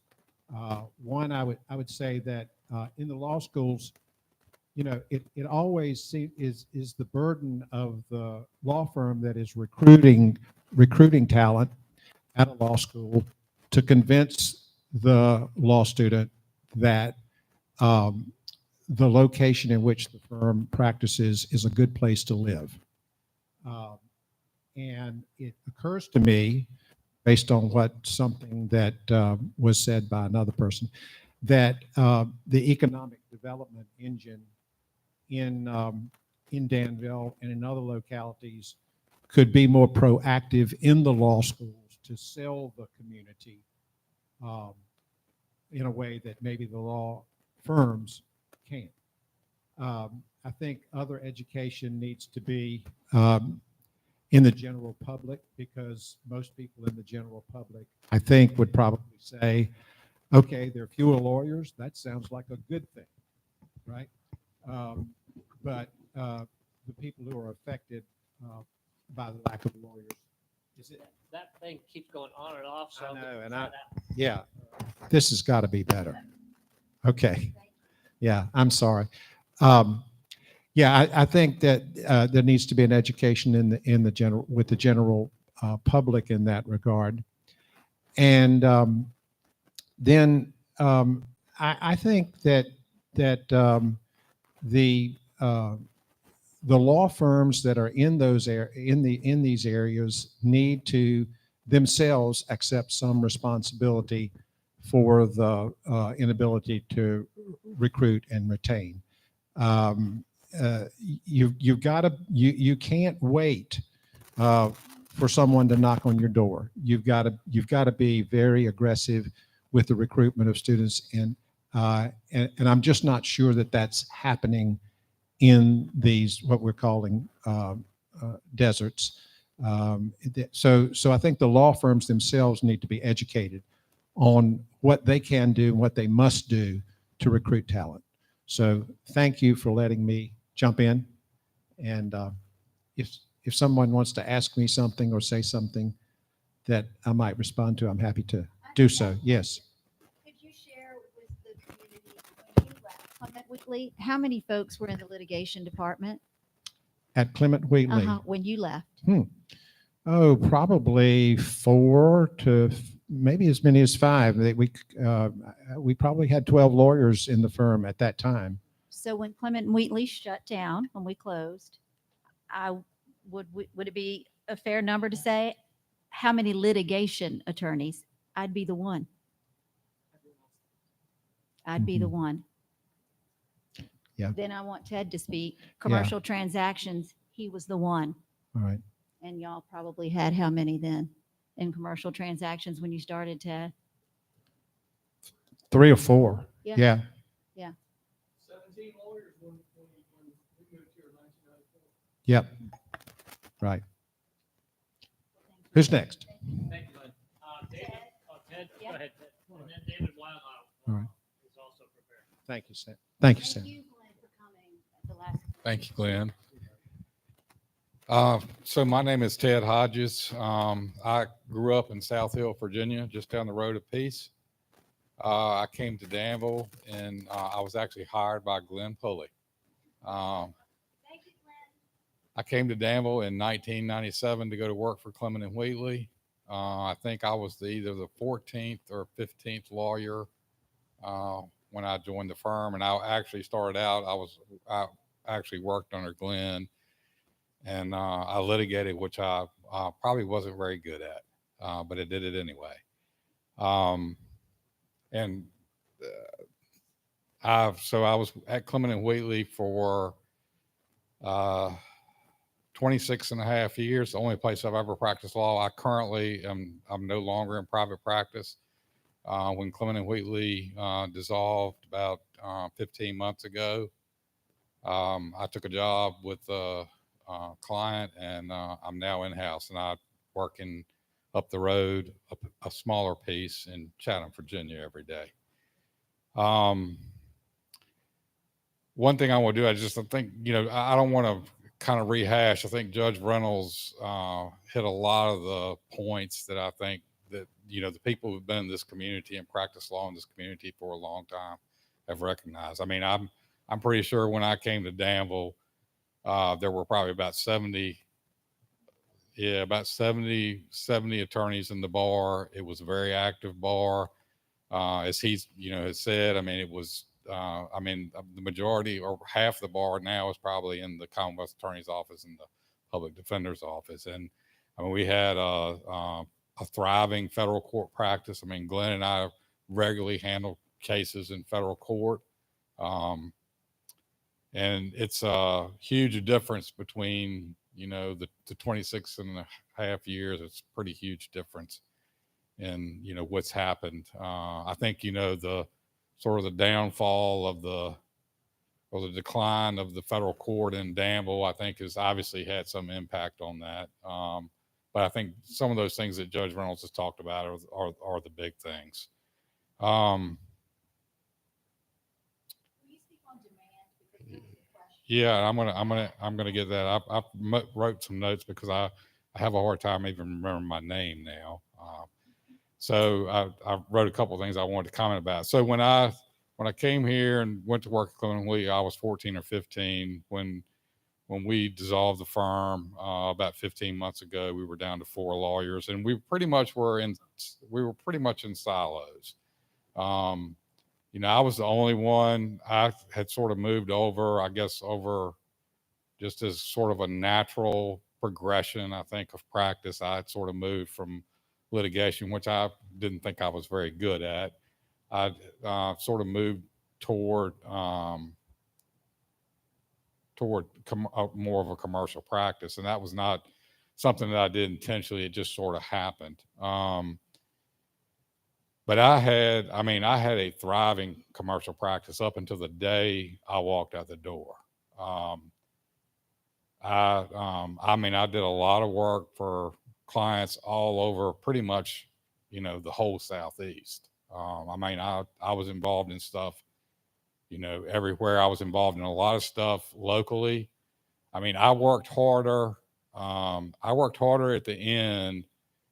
[SPEAKER 8] One, I would say that in the law schools, you know, it always is the burden of the law firm that is recruiting talent at a law school to convince the law student that the location in which the firm practices is a good place to live. And it occurs to me, based on something that was said by another person, that the economic development engine in Danville and in other localities could be more proactive in the law schools to sell the community in a way that maybe the law firms can't. I think other education needs to be in the general public, because most people in the general public, I think, would probably say, okay, there are fewer lawyers. That sounds like a good thing, right? But the people who are affected by the lack of lawyers, is it?
[SPEAKER 2] That thing keeps going on and off.
[SPEAKER 8] I know, and yeah, this has got to be better. Okay. Yeah, I'm sorry. Yeah, I think that there needs to be an education in the general, with the general public in that regard. And then I think that the law firms that are in these areas need to themselves accept some responsibility for the inability to recruit and retain. You can't wait for someone to knock on your door. You've got to be very aggressive with the recruitment of students, and I'm just not sure that that's happening in these what we're calling deserts. So I think the law firms themselves need to be educated on what they can do and what they must do to recruit talent. So thank you for letting me jump in. And if someone wants to ask me something or say something that I might respond to, I'm happy to do so. Yes.
[SPEAKER 3] Could you share with the community when you left Clement Wheatley, how many folks were in the litigation department?
[SPEAKER 8] At Clement Wheatley.
[SPEAKER 3] When you left?
[SPEAKER 8] Oh, probably 4 to maybe as many as 5. We probably had 12 lawyers in the firm at that time.
[SPEAKER 3] So when Clement Wheatley shut down, when we closed, would it be a fair number to say how many litigation attorneys? I'd be the one. I'd be the one.
[SPEAKER 8] Yeah.
[SPEAKER 3] Then I want Ted to speak. Commercial transactions, he was the one.
[SPEAKER 8] All right.
[SPEAKER 3] And y'all probably had how many then in commercial transactions when you started, Ted?
[SPEAKER 8] 3 or 4.
[SPEAKER 3] Yeah.
[SPEAKER 8] Yeah.
[SPEAKER 5] 17 lawyers when we moved here in 1994.
[SPEAKER 8] Yep. Right. Who's next?
[SPEAKER 2] Thank you, Lynn. David, Ted,
[SPEAKER 3] Yeah.
[SPEAKER 2] go ahead, Ted. And then David Wildau
[SPEAKER 8] All right.
[SPEAKER 2] is also prepared.
[SPEAKER 8] Thank you, Sam. Thank you, Sam.
[SPEAKER 3] Thank you, Glenn, for coming at the last.
[SPEAKER 9] Thank you, Glenn. So my name is Ted Hodges. I grew up in South Hill, Virginia, just down the road of Peace. I came to Danville, and I was actually hired by Glenn Pulley.
[SPEAKER 3] Thank you, Glenn.
[SPEAKER 9] I came to Danville in 1997 to go to work for Clement and Wheatley. I think I was either the 14th or 15th lawyer when I joined the firm, and I actually started out. I actually worked under Glenn, and I litigated, which I probably wasn't very good at, but I did it anyway. So I was at Clement and Wheatley for 26 and a half years, the only place I've ever practiced law. I currently I'm no longer in private practice. When Clement and Wheatley dissolved about 15 months ago, I took a job with a client, and I'm now in-house, and I'm working up the road, a smaller piece in Chatham, Virginia every day. One thing I want to do, I think, I don't want to kind of rehash. I think Judge Reynolds hit a lot of the points that I think that, you know, the people who've been in this community and practiced law in this community for a long time have recognized. I mean, I'm pretty sure when I came to Danville, there were probably about 70 attorneys in the bar. It was a very active bar. As he's, you know, has said, I mean, it was, the majority or half the bar now is probably in the Commonwealth Attorney's Office and the Public Defender's Office. And I mean, we had a thriving federal court practice. I mean, Glenn and I regularly handle cases in federal court. And it's a huge difference between, you know, the 26 and a half years. It's a pretty huge difference in, you know, what's happened. I think, you know, the sort of the downfall of the decline of the federal court in Danville, I think has obviously had some impact on that. But I think some of those things that Judge Reynolds has talked about are the big things. Yeah, I'm gonna get that. I wrote some notes because I have a hard time even remembering my name now. So I wrote a couple of things I wanted to comment about. So when I came here and went to work at Clement Wheatley, I was 14 or 15 when we dissolved the firm about 15 months ago. We were down to 4 lawyers, and we were pretty much in silos. You know, I was the only one. I had sort of moved over, I guess, over just as sort of a natural progression, I think, of practice. I had sort of moved from litigation, which I didn't think I was very good at. I sort of moved toward more of a commercial practice, and that was not something that I did intentionally. It just sort of happened. But I had a thriving commercial practice up until the day I walked out the door. I did a lot of work for clients all over pretty much, you know, the whole Southeast. I was involved in stuff, you know, everywhere. I was involved in a lot of stuff locally. I mean, I worked harder at the end.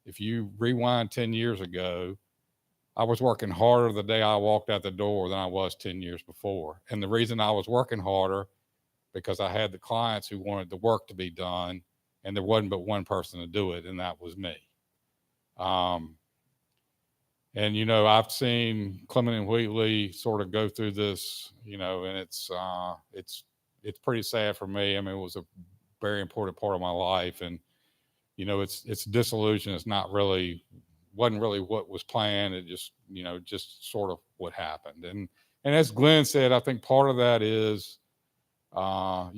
[SPEAKER 9] If you rewind 10 years ago, I was working harder the day I walked out the door than I was 10 years before. And the reason I was working harder, because I had the clients who wanted the work to be done, and there wasn't but one person to do it, and that was me. And, you know, I've seen Clement and Wheatley sort of go through this, you know, and it's pretty sad for me. I mean, it was a very important part of my life, and, you know, it's disillusion. It's wasn't really what was planned. It just, you know, just sort of what happened. And as Glenn said, I think part of that is, I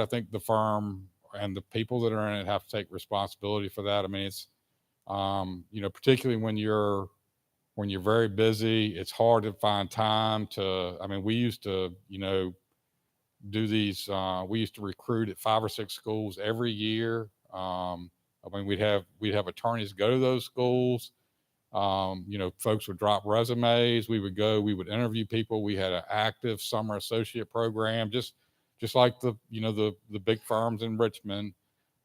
[SPEAKER 9] think the firm and the people that are in it have to take responsibility for that. I mean, it's, you know, particularly when you're very busy, it's hard to find time to, I mean, we used to, you know, do these, we used to recruit at 5 or 6 schools every year. I mean, we'd have attorneys go to those schools. You know, folks would drop resumes. We would go, we would interview people. We had an active summer associate program, just like the big firms in Richmond.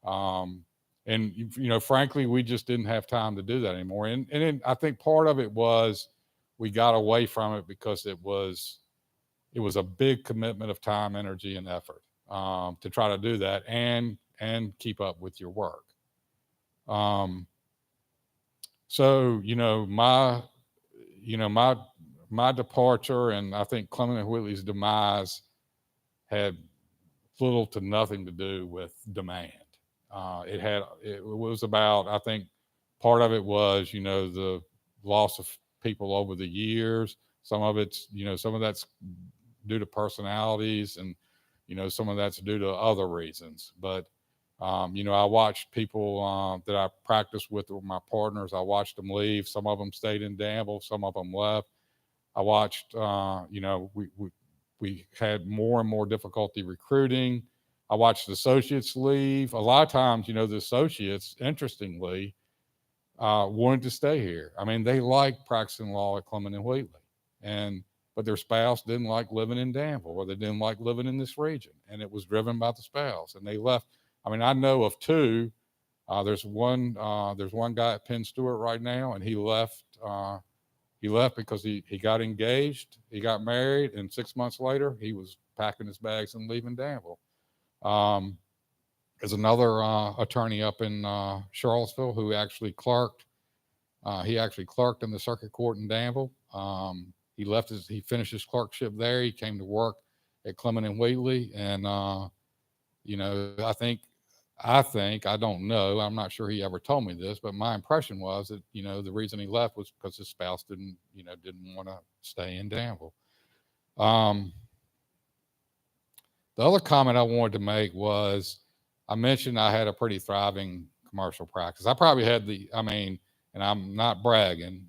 [SPEAKER 9] And, you know, frankly, we just didn't have time to do that anymore. And I think part of it was we got away from it because it was a big commitment of time, energy, and effort to try to do that and keep up with your work. So, you know, my departure, and I think Clement and Wheatley's demise, had little to nothing to do with demand. It was about, I think part of it was, you know, the loss of people over the years. Some of that's due to personalities, and, you know, some of that's due to other reasons. But you know, I watched people that I practiced with my partners. I watched them leave. Some of them stayed in Danville. Some of them left. I watched, you know, we had more and more difficulty recruiting. I watched associates leave. A lot of times, you know, the associates, interestingly, wanted to stay here. I mean, they liked practicing law at Clement and Wheatley, but their spouse didn't like living in Danville, or they didn't like living in this region, and it was driven by the spouse, and they left. I mean, I know of 2 There's one guy at Penn Stewart right now, and he left. He left because he got engaged, he got married, and 6 months later he was packing his bags and leaving Danville. There's another attorney up in Charlottesville who actually clerked. He actually clerked in the circuit court in Danville. He finished his clerkship there. He came to work at Clement and Wheatley, and I don't know. I'm not sure he ever told me this, but my impression was that, the reason he left was because his spouse didn't want to stay in Danville. The other comment I wanted to make was I mentioned I had a pretty thriving commercial practice. I probably had and I'm not bragging.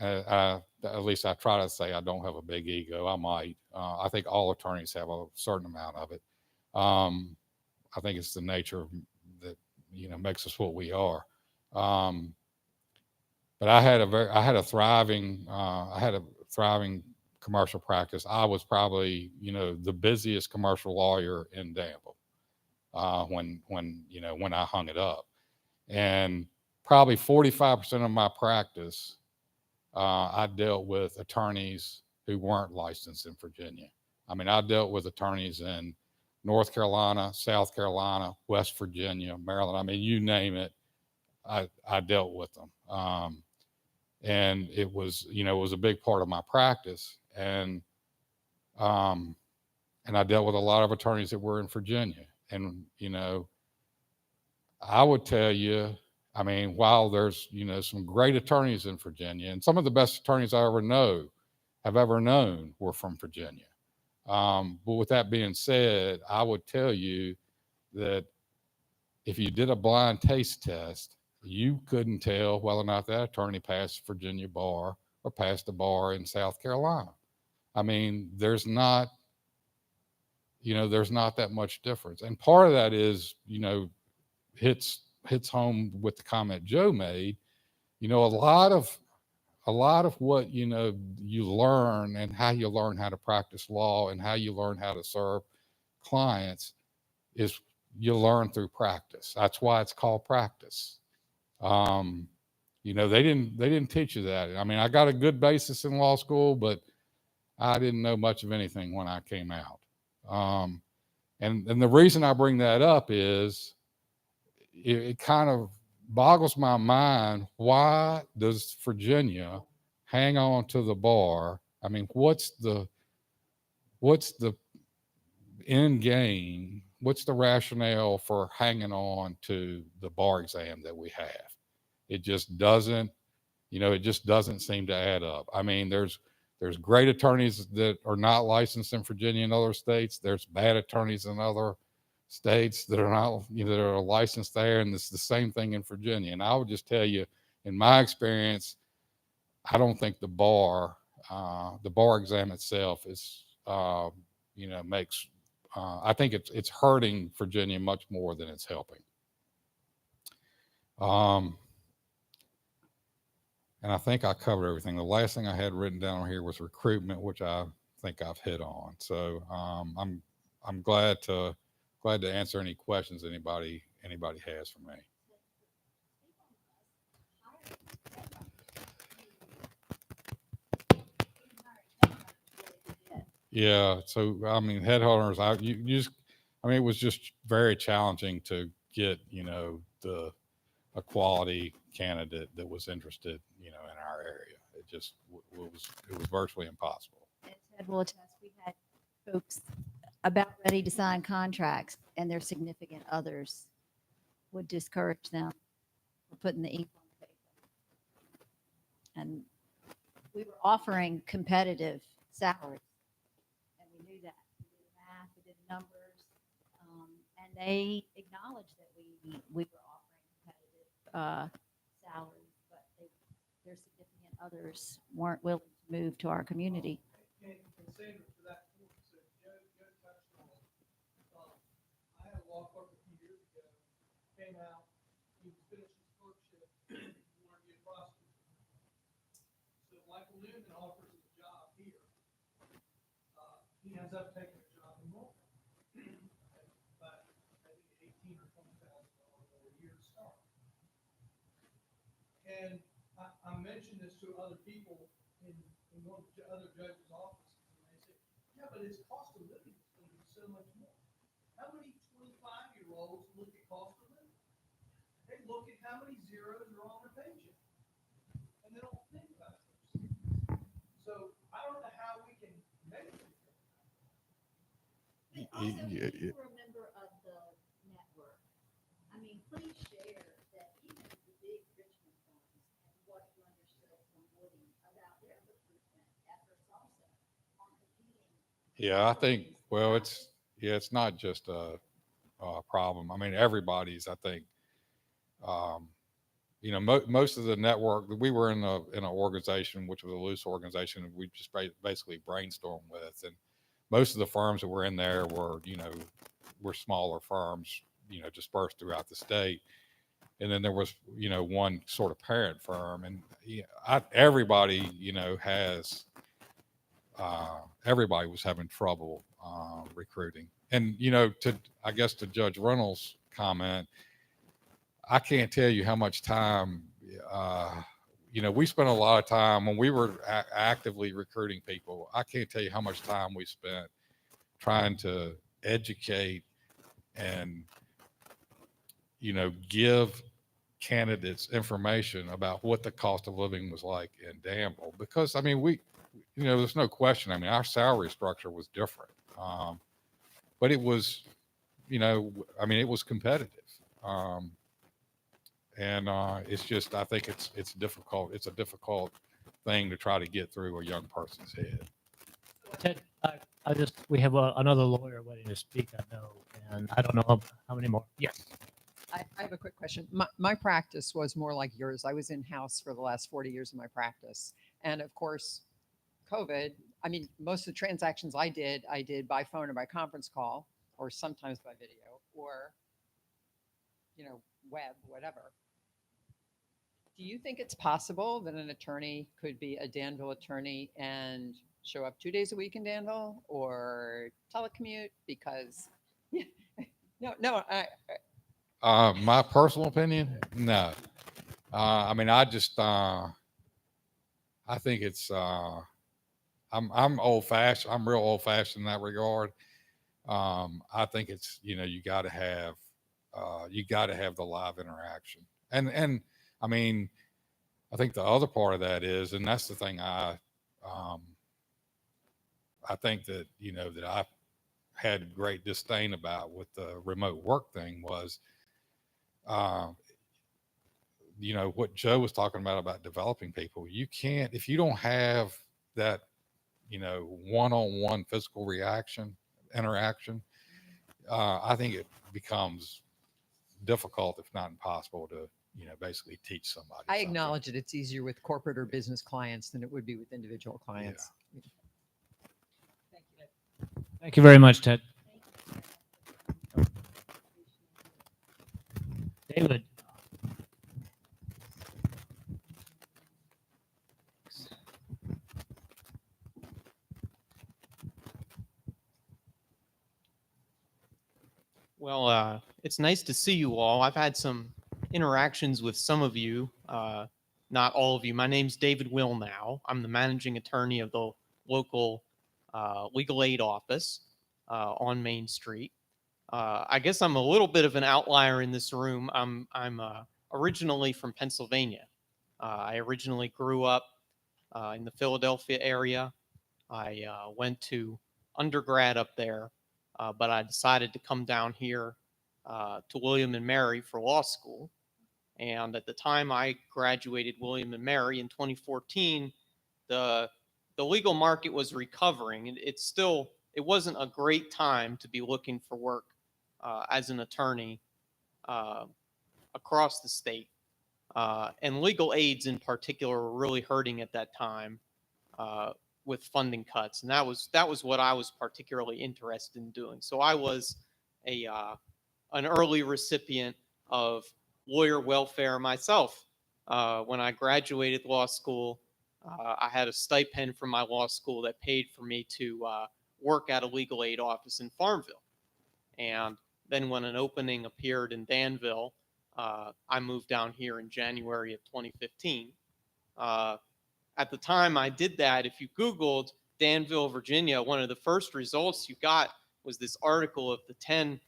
[SPEAKER 9] At least I try to say I don't have a big ego. I might. I think all attorneys have a certain amount of it. I think it's the nature that makes us what we are. But I had a thriving commercial practice. I was probably the busiest commercial lawyer in Danville when I hung it up, and probably 45% of my practice I dealt with attorneys who weren't licensed in Virginia. I dealt with attorneys in North Carolina, South Carolina, West Virginia, Maryland. You name it, I dealt with them. And it was a big part of my practice. And I dealt with a lot of attorneys that were in Virginia. And, I would tell you, while there's, some great attorneys in Virginia, and some of the best attorneys I have ever known were from Virginia. But with that being said, I would tell you that if you did a blind taste test, you couldn't tell whether or not that attorney passed Virginia bar or passed the bar in South Carolina. There's not that much difference. And part of that is, hits home with the comment Joe made. A lot of what you learn and how you learn how to practice law and how you learn how to serve clients is you learn through practice. That's why it's called practice. They didn't teach you that. I got a good basis in law school, but I didn't know much of anything when I came out. And the reason I bring that up is it kind of boggles my mind. Why does Virginia hang on to the bar? What's the end game? What's the rationale for hanging on to the bar exam that we have? It just doesn't seem to add up. There's great attorneys that are not licensed in Virginia and other states. There's bad attorneys in other states that are not, that are licensed there, and it's the same thing in Virginia. And I would just tell you, in my experience, I don't think the bar exam itself is, makes. I think it's hurting Virginia much more than it's helping. And I think I covered everything. The last thing I had written down here was recruitment, which I think I've hit on. So I'm glad to answer any questions anybody has for me. Yeah. So headhunters, it was just very challenging to get a quality candidate that was interested in our area. It was virtually impossible.
[SPEAKER 3] Ted will attest, we had folks about ready to sign contracts, and their significant others would discourage them from putting the ink on the paper. And we were offering competitive salaries, and we knew that. We did the math, we did the numbers, and they acknowledged that we were offering competitive salaries, but their significant others weren't willing to move to our community.
[SPEAKER 5] And Sandra, to that point, so Joe touched on it. I had a law clerk a few years ago, came out, he was finished his clerkship, he wanted to be a prosecutor. So Michael Newman offers him a job here. He ends up taking a job in Norfolk, but I think $18,000 or $20,000 a And I mentioned this to other people in one of the other judges' offices, and they said, yeah, but its cost of living is going to be so much more. How many 25-year-olds look at cost of living? They look at how many zeros are on their paycheck, and they don't think about those things. So I don't know how we can make it.
[SPEAKER 3] Also, if you were a member of the network, I mean, please share that even the big Richmond firms and what you understood from Woody about their recruitment efforts also on competing.
[SPEAKER 9] Yeah, I think, well, it's not just a problem. I mean, everybody's, I think, um, most of the network, we were in an organization, which was a loose organization, and we just basically brainstormed with. And most of the firms that were in there were smaller firms, dispersed throughout the state. And then there was, one sort of parent firm. And everybody, everybody was having trouble recruiting. And, I guess to Judge Reynolds' comment, I can't tell you how much time, we spent a lot of time when we were actively recruiting people. I can't tell you how much time we spent trying to educate and, give candidates information about what the cost of living was like in Danville. Because, I mean, there's no question. I mean, our salary structure was different. But it was, it was competitive. And it's just, I think it's difficult. It's a difficult thing to try to get through a young person's head.
[SPEAKER 2] Ted, we have another lawyer waiting to speak, I know, and I don't know how many more. Yes.
[SPEAKER 1] I have a quick question. My practice was more like yours. I was in-house for the last 40 years of my practice. And of course, COVID, I mean, most of the transactions I did by phone or by conference call, or sometimes by video, or, web, whatever. Do you think it's possible that an attorney could be a Danville attorney and show up 2 days a week in Danville, or telecommute? Because, no,
[SPEAKER 9] My personal opinion, no. I mean, I think it's, I'm old fashioned. I'm real old fashioned in that regard. I think it's, you got to have the live interaction. And I mean, I think the other part of that is, and that's the thing I think that, that I had great disdain about with the remote work thing was, what Joe was talking about developing people. You can't, if you don't have that, one-on-one physical interaction, I think it becomes difficult, if not impossible, to, basically teach somebody.
[SPEAKER 1] I
[SPEAKER 9] something.
[SPEAKER 1] acknowledge that it's easier with corporate or business clients than it would be with individual clients. Thank you.
[SPEAKER 2] Thank you very much, Ted. David.
[SPEAKER 10] Well, it's nice to see you all. I've had some interactions with some of you, not all of you. My name's David Willnow. I'm the managing attorney of the local legal aid office on Main Street. I guess I'm a little bit of an outlier in this room. I'm originally from Pennsylvania. I originally grew up in the Philadelphia area. I went to undergrad up there. But I decided to come down here to William and Mary for law school. And at the time I graduated William and Mary in 2014, the legal market was recovering. It wasn't a great time to be looking for work as an attorney across the state. And legal aids in particular were really hurting at that time. With funding cuts, and that was what I was particularly interested in doing. So I was an early recipient of lawyer welfare myself. When I graduated law school, I had a stipend from my law school that paid for me to work at a legal aid office in Farmville. And then when an opening appeared in Danville, I moved down here in January of 2015. At the time I did that, if you Googled Danville, Virginia, one of the first results you got was this article of the 10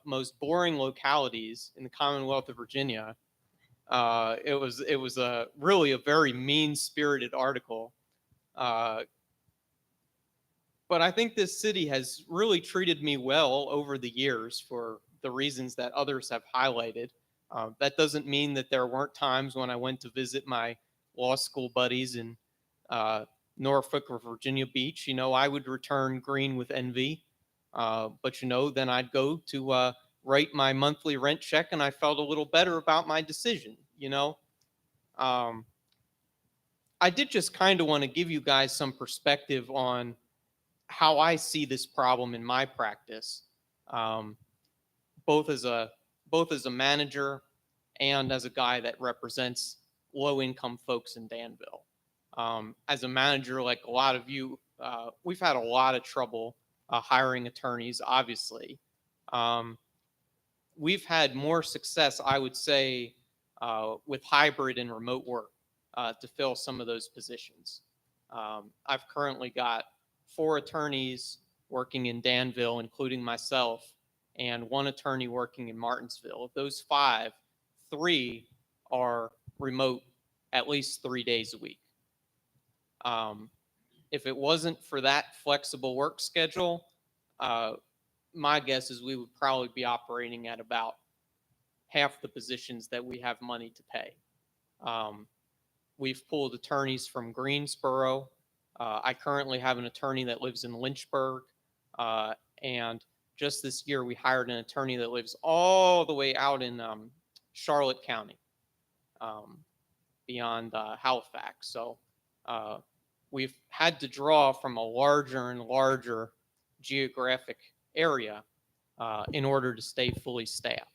[SPEAKER 10] most boring localities in the Commonwealth of Virginia. It was really a very mean-spirited article. But I think this city has really treated me well over the years for the reasons that others have highlighted. That doesn't mean that there weren't times when I went to visit my law school buddies in Norfolk or Virginia Beach. I would return green with envy. But then I'd go to write my monthly rent check, and I felt a little better about my decision. I did just kind of want to give you guys some perspective on how I see this problem in my practice, both as a manager and as a guy that represents low-income folks in Danville. As a manager, like a lot of you, we've had a lot of trouble hiring attorneys, obviously. We've had more success, I would say, with hybrid and remote work to fill some of those positions. I've currently got 4 attorneys working in Danville, including myself, and 1 attorney working in Martinsville. Of those 5, 3 are remote at least 3 days a week. If it wasn't for that flexible work schedule, my guess is we would probably be operating at about half the positions that we have money to pay. We've pulled attorneys from Greensboro. I currently have an attorney that lives in Lynchburg. And just this year, we hired an attorney that lives all the way out in Charlotte County, beyond Halifax. So we've had to draw from a larger and larger geographic area in order to stay fully staffed.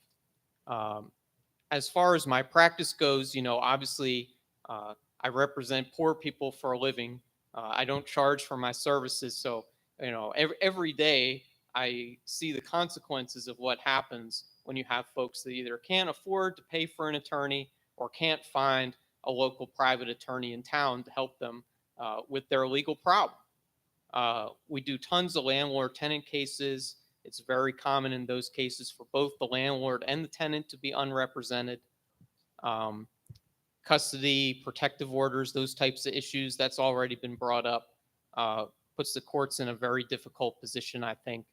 [SPEAKER 10] As far as my practice goes, obviously I represent poor people for a living. I don't charge for my services. So, every day I see the consequences of what happens when you have folks that either can't afford to pay for an attorney or can't find a local private attorney in town to help them with their legal problem. We do tons of landlord-tenant cases. It's very common in those cases for both the landlord and the tenant to be unrepresented. Custody, protective orders, those types of issues, that's already been brought up. Puts the courts in a very difficult position, I think,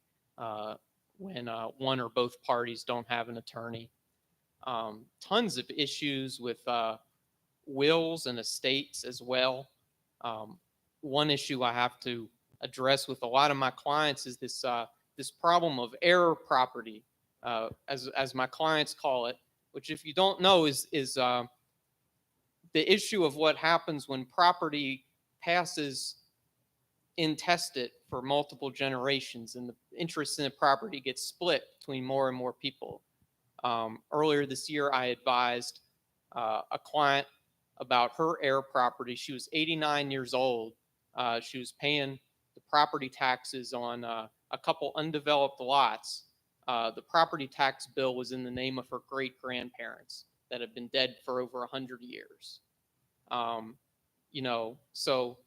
[SPEAKER 10] when one or both parties don't have an attorney. Tons of issues with wills and estates as well. One issue I have to address with a lot of my clients is this problem of heir property, as my clients call it, which, if you don't know, is the issue of what happens when property passes intestate for multiple generations and the interest in the property gets split between more and more people. Earlier this year, I advised a client about her heir property. She was 89 years old. She was paying the property taxes on a couple undeveloped lots. The property tax bill was in the name of her great-grandparents that have been dead for over 100 years. So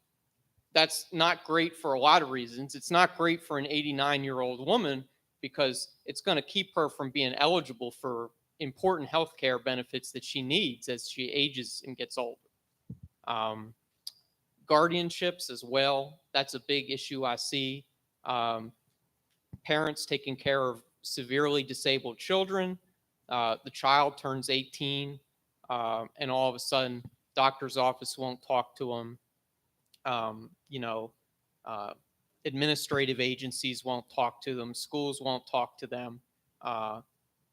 [SPEAKER 10] that's not great for a lot of reasons. It's not great for an 89-year-old woman because it's going to keep her from being eligible for important health care benefits that she needs as she ages and gets older. Guardianships as well, that's a big issue I see. Parents taking care of severely disabled children. The child turns 18 and all of a sudden doctor's office won't talk to them. Administrative agencies won't talk to them. Schools won't talk to them.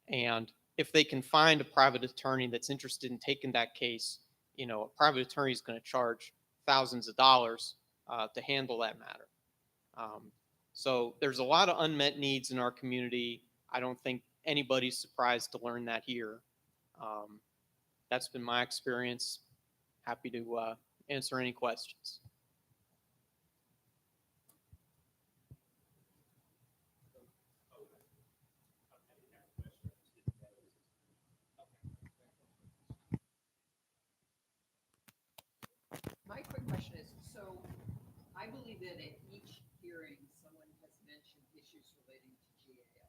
[SPEAKER 10] And if they can find a private attorney that's interested in taking that case, a private attorney is going to charge thousands of dollars to handle that matter. So there's a lot of unmet needs in our community. I don't think anybody's surprised to learn that here. That's been my experience. Happy to answer any questions.
[SPEAKER 1] I believe that at each hearing, someone has mentioned issues relating to GAL.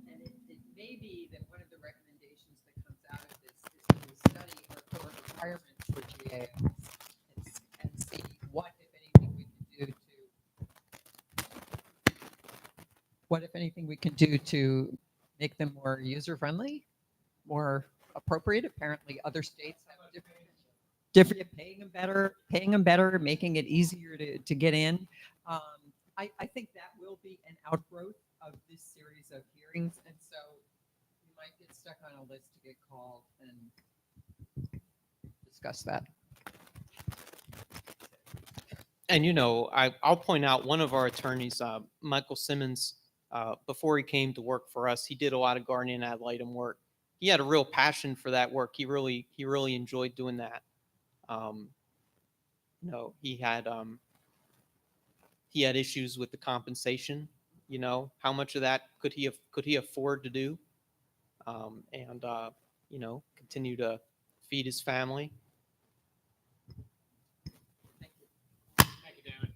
[SPEAKER 1] And it may be that one of the recommendations that comes out of this is to study our current requirements for GALs and see what, if anything, we can do to make them more user-friendly, more appropriate. Apparently, other states have different paying them better, making it easier to get in. I think that will be an outgrowth of this series of hearings, and so you might get stuck on a list to get called and discuss that.
[SPEAKER 10] And I'll point out one of our attorneys, Michael Simmons, before he came to work for us, he did a lot of guardian ad litem work. He had a real passion for that work. He really enjoyed doing that. He had issues with the compensation. How much of that could he afford to do, and continue to feed his family.
[SPEAKER 2] Thank you, David.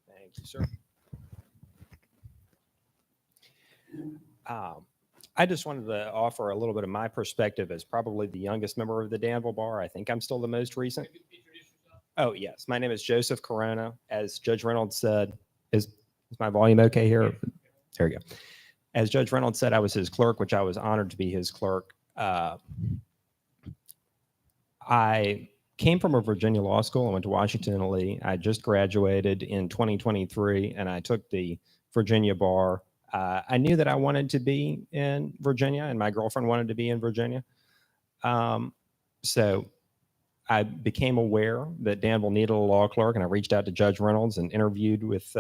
[SPEAKER 11] Thank you, sir. I just wanted to offer a little bit of my perspective as probably the youngest member of the Danville Bar. I think I'm still the most recent. Oh, yes. My name is Joseph Corona. As Judge Reynolds said, is my volume okay here? There we go. As Judge Reynolds said, I was his clerk, which I was honored to be his clerk. I came from a Virginia law school. I went to Washington and Lee. I just graduated in 2023, and I took the Virginia bar. I knew that I wanted to be in Virginia, and my girlfriend wanted to be in Virginia. So I became aware that Danville needed a law clerk, and I reached out to Judge Reynolds and interviewed with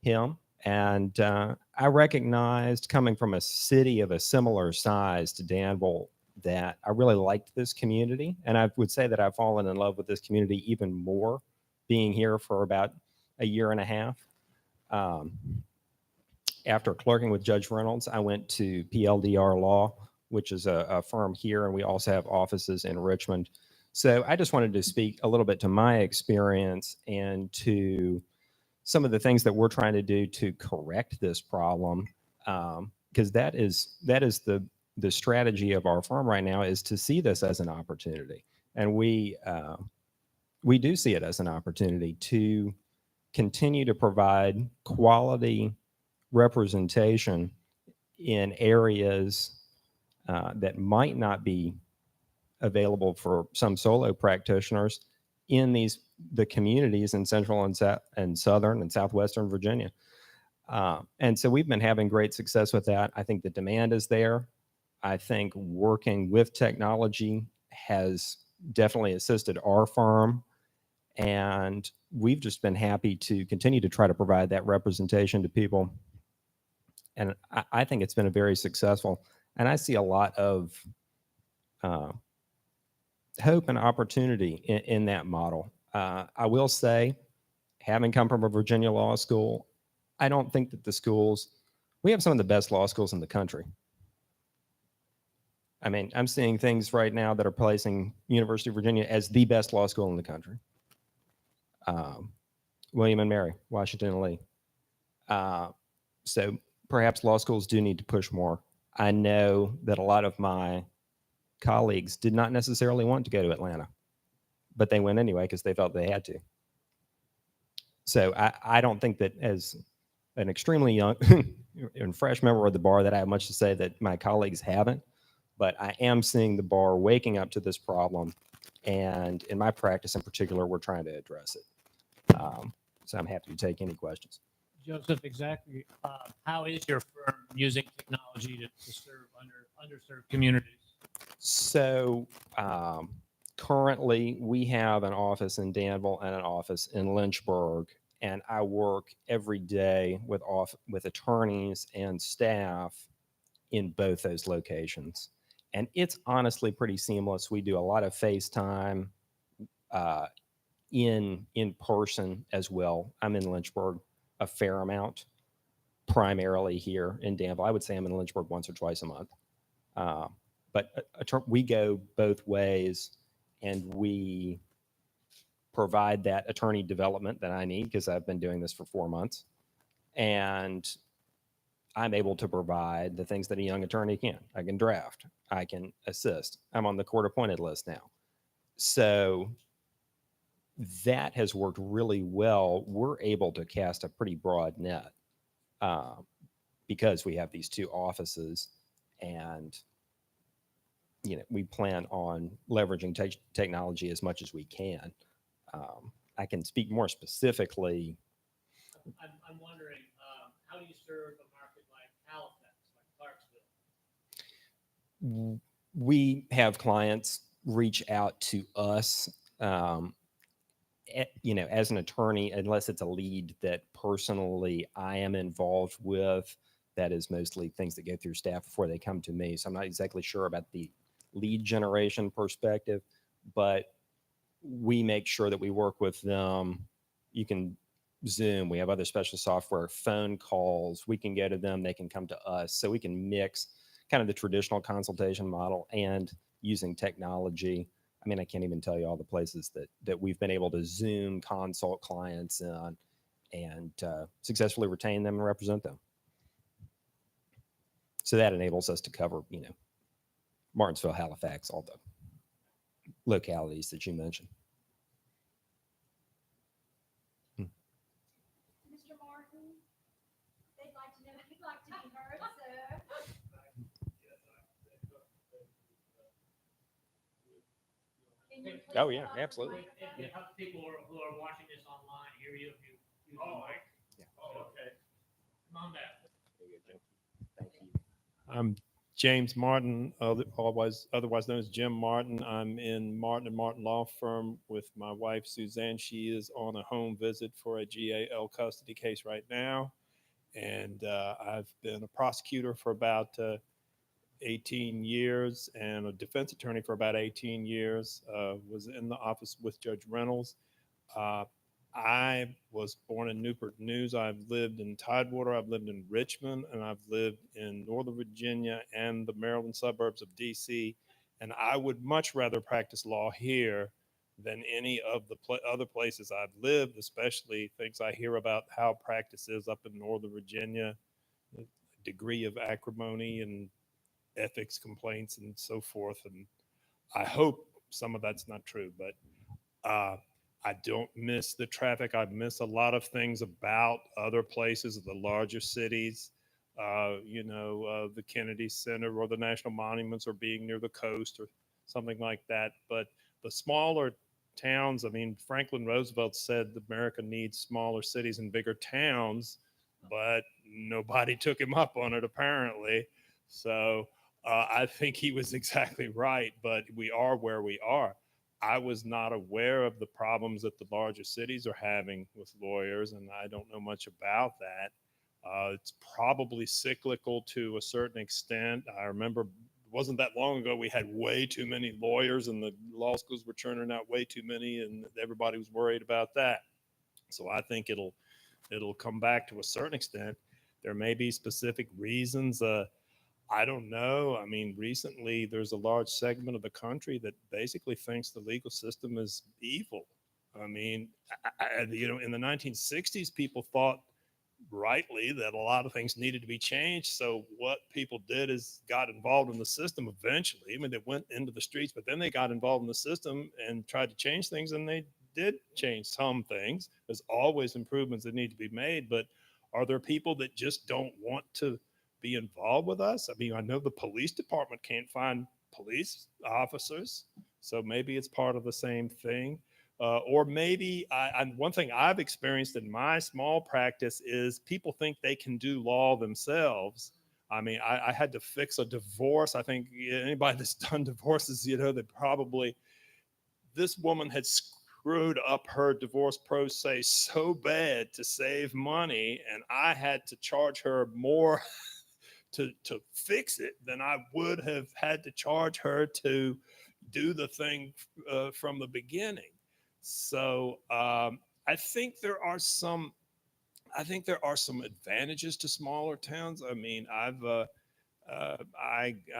[SPEAKER 11] him. And I recognized, coming from a city of a similar size to Danville, that I really liked this community. And I would say that I've fallen in love with this community even more being here for about a year and a half. After clerking with Judge Reynolds, I went to PLDR Law, which is a firm here, and we also have offices in Richmond. So I just wanted to speak a little bit to my experience and to some of the things that we're trying to do to correct this problem, because that is the strategy of our firm right now, is to see this as an opportunity, and we do see it as an opportunity to continue to provide quality representation in areas that might not be available for some solo practitioners in the communities in central and southern and southwestern Virginia. And so we've been having great success with that. I think the demand is there. I think working with technology has definitely assisted our firm, and we've just been happy to continue to try to provide that representation to people. And I think it's been a very successful, and I see a lot of hope and opportunity in that model. I will say, having come from a Virginia law school, I don't think that we have some of the best law schools in the country. I mean, I'm seeing things right now that are placing University of Virginia as the best law school in the country. William and Mary, Washington and Lee. So perhaps law schools do need to push more. I know that a lot of my colleagues did not necessarily want to go to Atlanta, but they went anyway because they felt they had to. So I don't think that, as an extremely young and fresh member of the bar, that I have much to say that my colleagues haven't, but I am seeing the bar waking up to this problem. And in my practice in particular, we're trying to address it. So I'm happy to take any questions.
[SPEAKER 2] Joseph, exactly. How is your firm using technology to serve underserved communities?
[SPEAKER 11] So currently we have an office in Danville and an office in Lynchburg, and I work every day with attorneys and staff in both those locations. And it's honestly pretty seamless. We do a lot of FaceTime in person as well. I'm in Lynchburg a fair amount. primarily here in Danville. I would say I'm in Lynchburg once or twice a month. But we go both ways, and we provide that attorney development that I need because I've been doing this for 4 months. And I'm able to provide the things that a young attorney can. I can draft, I can assist. I'm on the court appointed list now. So that has worked really well. We're able to cast a pretty broad net because we have these two offices, and we plan on leveraging technology as much as we can. I can speak more specifically.
[SPEAKER 2] I'm wondering, how do you serve a market like Halifax, like Clarksville?
[SPEAKER 11] We have clients reach out to us, as an attorney, unless it's a lead that personally I am involved with. That is mostly things that go through staff before they come to me. So I'm not exactly sure about the lead generation perspective, but we make sure that we work with them. You can Zoom, we have other special software, phone calls, we can go to them, they can come to us. So we can mix kind of the traditional consultation model and using technology. I mean, I can't even tell you all the places that we've been able to Zoom consult clients in and successfully retain them and represent them. So that enables us to cover, Martinsville, Halifax, all the localities that you mentioned.
[SPEAKER 3] Mr. Martin, they'd like to know if you'd like to be heard, sir. Can you please
[SPEAKER 11] Oh, yeah,
[SPEAKER 3] come up with
[SPEAKER 11] absolutely.
[SPEAKER 3] the microphone?
[SPEAKER 2] And help people who are watching this online hear you if you use the mic.
[SPEAKER 11] Yeah.
[SPEAKER 2] Oh, okay. Come on back.
[SPEAKER 11] Thank you.
[SPEAKER 12] I'm James Martin, otherwise known as Jim Martin. I'm in Martin & Martin Law Firm with my wife, Suzanne. She is on a home visit for a GAL custody case right now. And I've been a prosecutor for about 18 years and a defense attorney for about 18 years. Was in the office with Judge Reynolds. I was born in Newport News. I've lived in Tidewater, I've lived in Richmond, and I've lived in Northern Virginia and the Maryland suburbs of DC. And I would much rather practice law here than any of the other places I've lived, especially things I hear about how practice is up in Northern Virginia, the degree of acrimony and ethics complaints and so forth. And I hope some of that's not true, but I don't miss the traffic. I miss a lot of things about other places, the larger cities, the Kennedy Center or the national monuments or being near the coast or something like that. But the smaller towns, I mean, Franklin Roosevelt said America needs smaller cities and bigger towns, but nobody took him up on it apparently. So I think he was exactly right, but we are where we are. I was not aware of the problems that the larger cities are having with lawyers, and I don't know much about that. It's probably cyclical to a certain extent. I remember it wasn't that long ago we had way too many lawyers, and the law schools were churning out way too many, and everybody was worried about that. So I think it'll come back to a certain extent. There may be specific reasons. I don't know. I mean, recently there's a large segment of the country that basically thinks the legal system is evil. I mean, in the 1960s, people thought rightly that a lot of things needed to be changed. So what people did is got involved in the system eventually. I mean, they went into the streets, but then they got involved in the system and tried to change things, and they did change some things. There's always improvements that need to be made, but are there people that just don't want to be involved with us? I mean, I know the police department can't find police officers, so maybe it's part of the same thing. Or maybe one thing I've experienced in my small practice is people think they can do law themselves. I mean, I had to fix a divorce. I think anybody that's done divorces, they probably, this woman had screwed up her divorce process so bad to save money, and I had to charge her more to fix it than I would have had to charge her to do the thing from the beginning. So I think there are some I think there are some advantages to smaller towns. I mean, I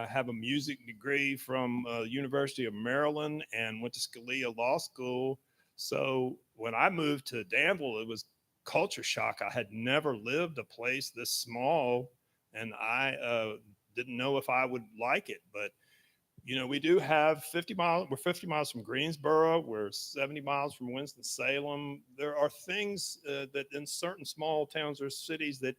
[SPEAKER 12] have a music degree from University of Maryland and went to Scalia Law School. So when I moved to Danville, it was culture shock. I had never lived a place this small, and I didn't know if I would like it. But we do have 50 miles. We're 50 miles from Greensboro. We're 70 miles from Winston-Salem. There are things that in certain small towns or cities that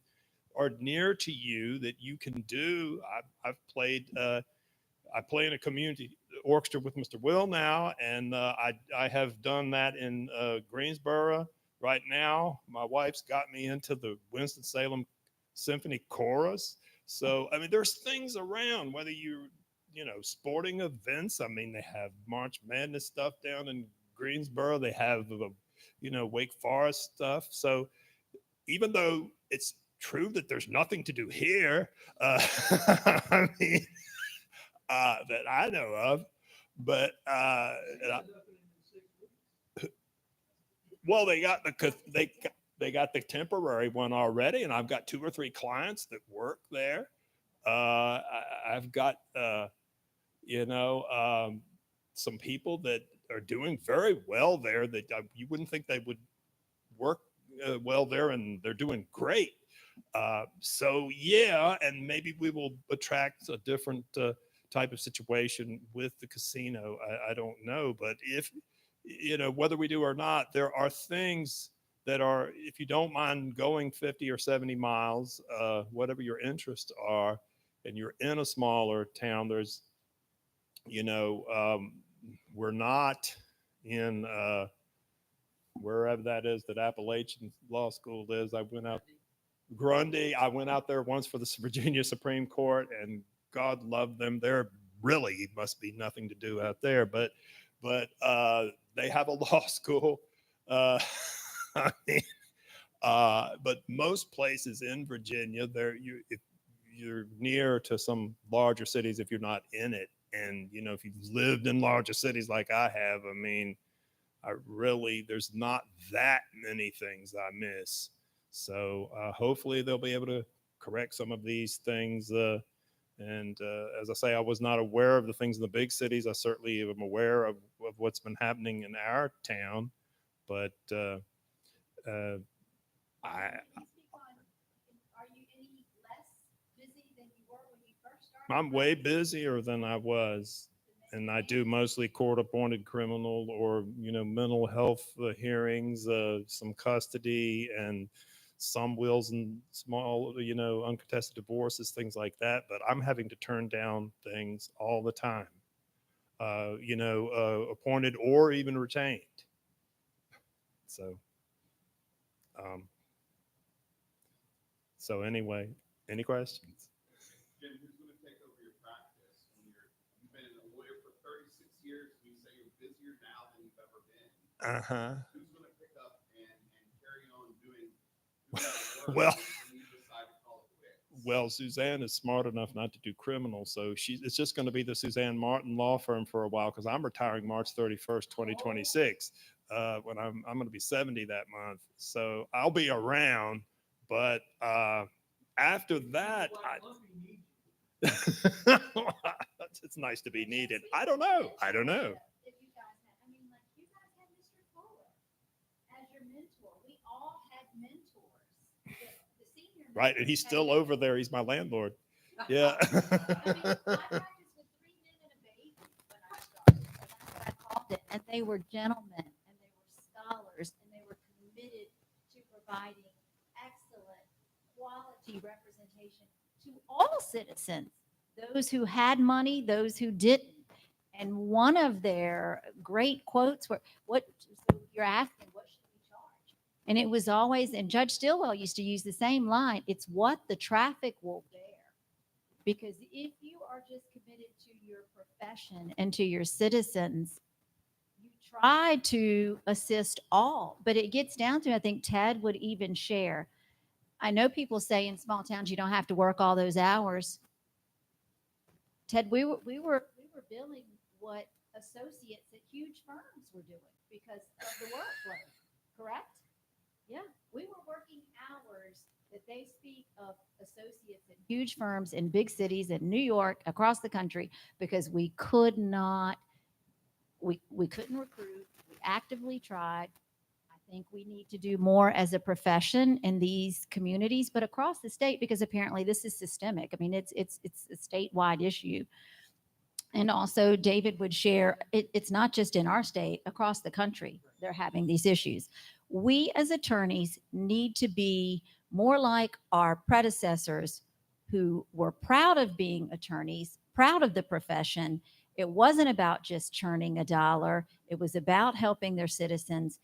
[SPEAKER 12] are near to you that you can do. I've played. I play in a community orchestra with Mr. Will now, and I have done that in Greensboro. Right now, my wife's got me into the Winston-Salem Symphony Chorus. So I mean, there's things around. Whether sporting events. I mean, they have March Madness stuff down in Greensboro. They have Wake Forest stuff. So even though it's true that there's nothing to do here, I mean, that I know of, but well, they got the temporary one already, and I've got 2 or 3 clients that work there. I've got some people that are doing very well there that you wouldn't think they would work well there, and they're doing great. So yeah, and maybe we will attract a different type of situation with the casino. I don't know, but if whether we do or not, there are things that are, if you don't mind going 50 or 70 miles, whatever your interests are, and you're in a smaller town, there's we're not in wherever that is that Appalachian Law School is. I went out Grundy. I went out there once for the Virginia Supreme Court, and God love them. There really must be nothing to do out there, but they have a law school. I mean, but most places in Virginia, if you're near to some larger cities, if you're not in it, and if you've lived in larger cities like I have, I mean, there's not that many things I miss. So hopefully they'll be able to correct some of these things. And as I say, I was not aware of the things in the big cities. I certainly am aware of what's been happening in our town, but I'm way busier than I was, and I do mostly court-appointed criminal or mental health hearings, some custody, and some wills and small uncontested divorces, things like that. But I'm having to turn down things all the time, appointed or even retained. So, so anyway, any questions?
[SPEAKER 6] Jim, who's going to take over your practice when you've been a lawyer for 36 years? You say you're busier now than you've ever been. Who's going to pick up and carry on doing that work when you decide to call it quits?
[SPEAKER 12] Well, Suzanne is smart enough not to do criminal, so it's just going to be the Suzanne Martin law firm for a while, because I'm retiring March 31st, 2026. When I'm going to be 70 that month, so I'll be around. But after that, it's nice to be needed. I don't know.
[SPEAKER 3] If you guys had, I mean, like you guys had Mr. Fuller as your mentor. We all had mentors. The senior
[SPEAKER 12] Right, and he's still over there. He's my landlord. Yeah.
[SPEAKER 3] I mean, I practiced with 3 men and a baby when I started. And that's what I called it. And they were gentlemen, and they were scholars, and they were committed to providing excellent quality representation to all citizens, those who had money, those who didn't. And one of their great quotes were, so you're asking, what should we charge? And it was always, and Judge Stilwell used to use the same line, it's what the traffic will bear. Because if you are just committed to your profession and to your citizens, you try to assist all, but it gets down to, I think Ted would even share. I know people say in small towns you don't have to work all those hours. Ted, we were billing what associates at huge firms were doing because of the workload, correct? Yeah, we were working hours that they speak of associates in huge firms in big cities in New York, across the country, because we could not, we couldn't recruit. We actively tried. I think we need to do more as a profession in these communities, but across the state, because apparently this is systemic. I mean, it's a statewide issue. And also, David would share, it's not just in our state, across the country, they're having these issues. We as attorneys need to be more like our predecessors who were proud of being attorneys, proud of the profession. It wasn't about just churning a dollar, it was about helping their citizens.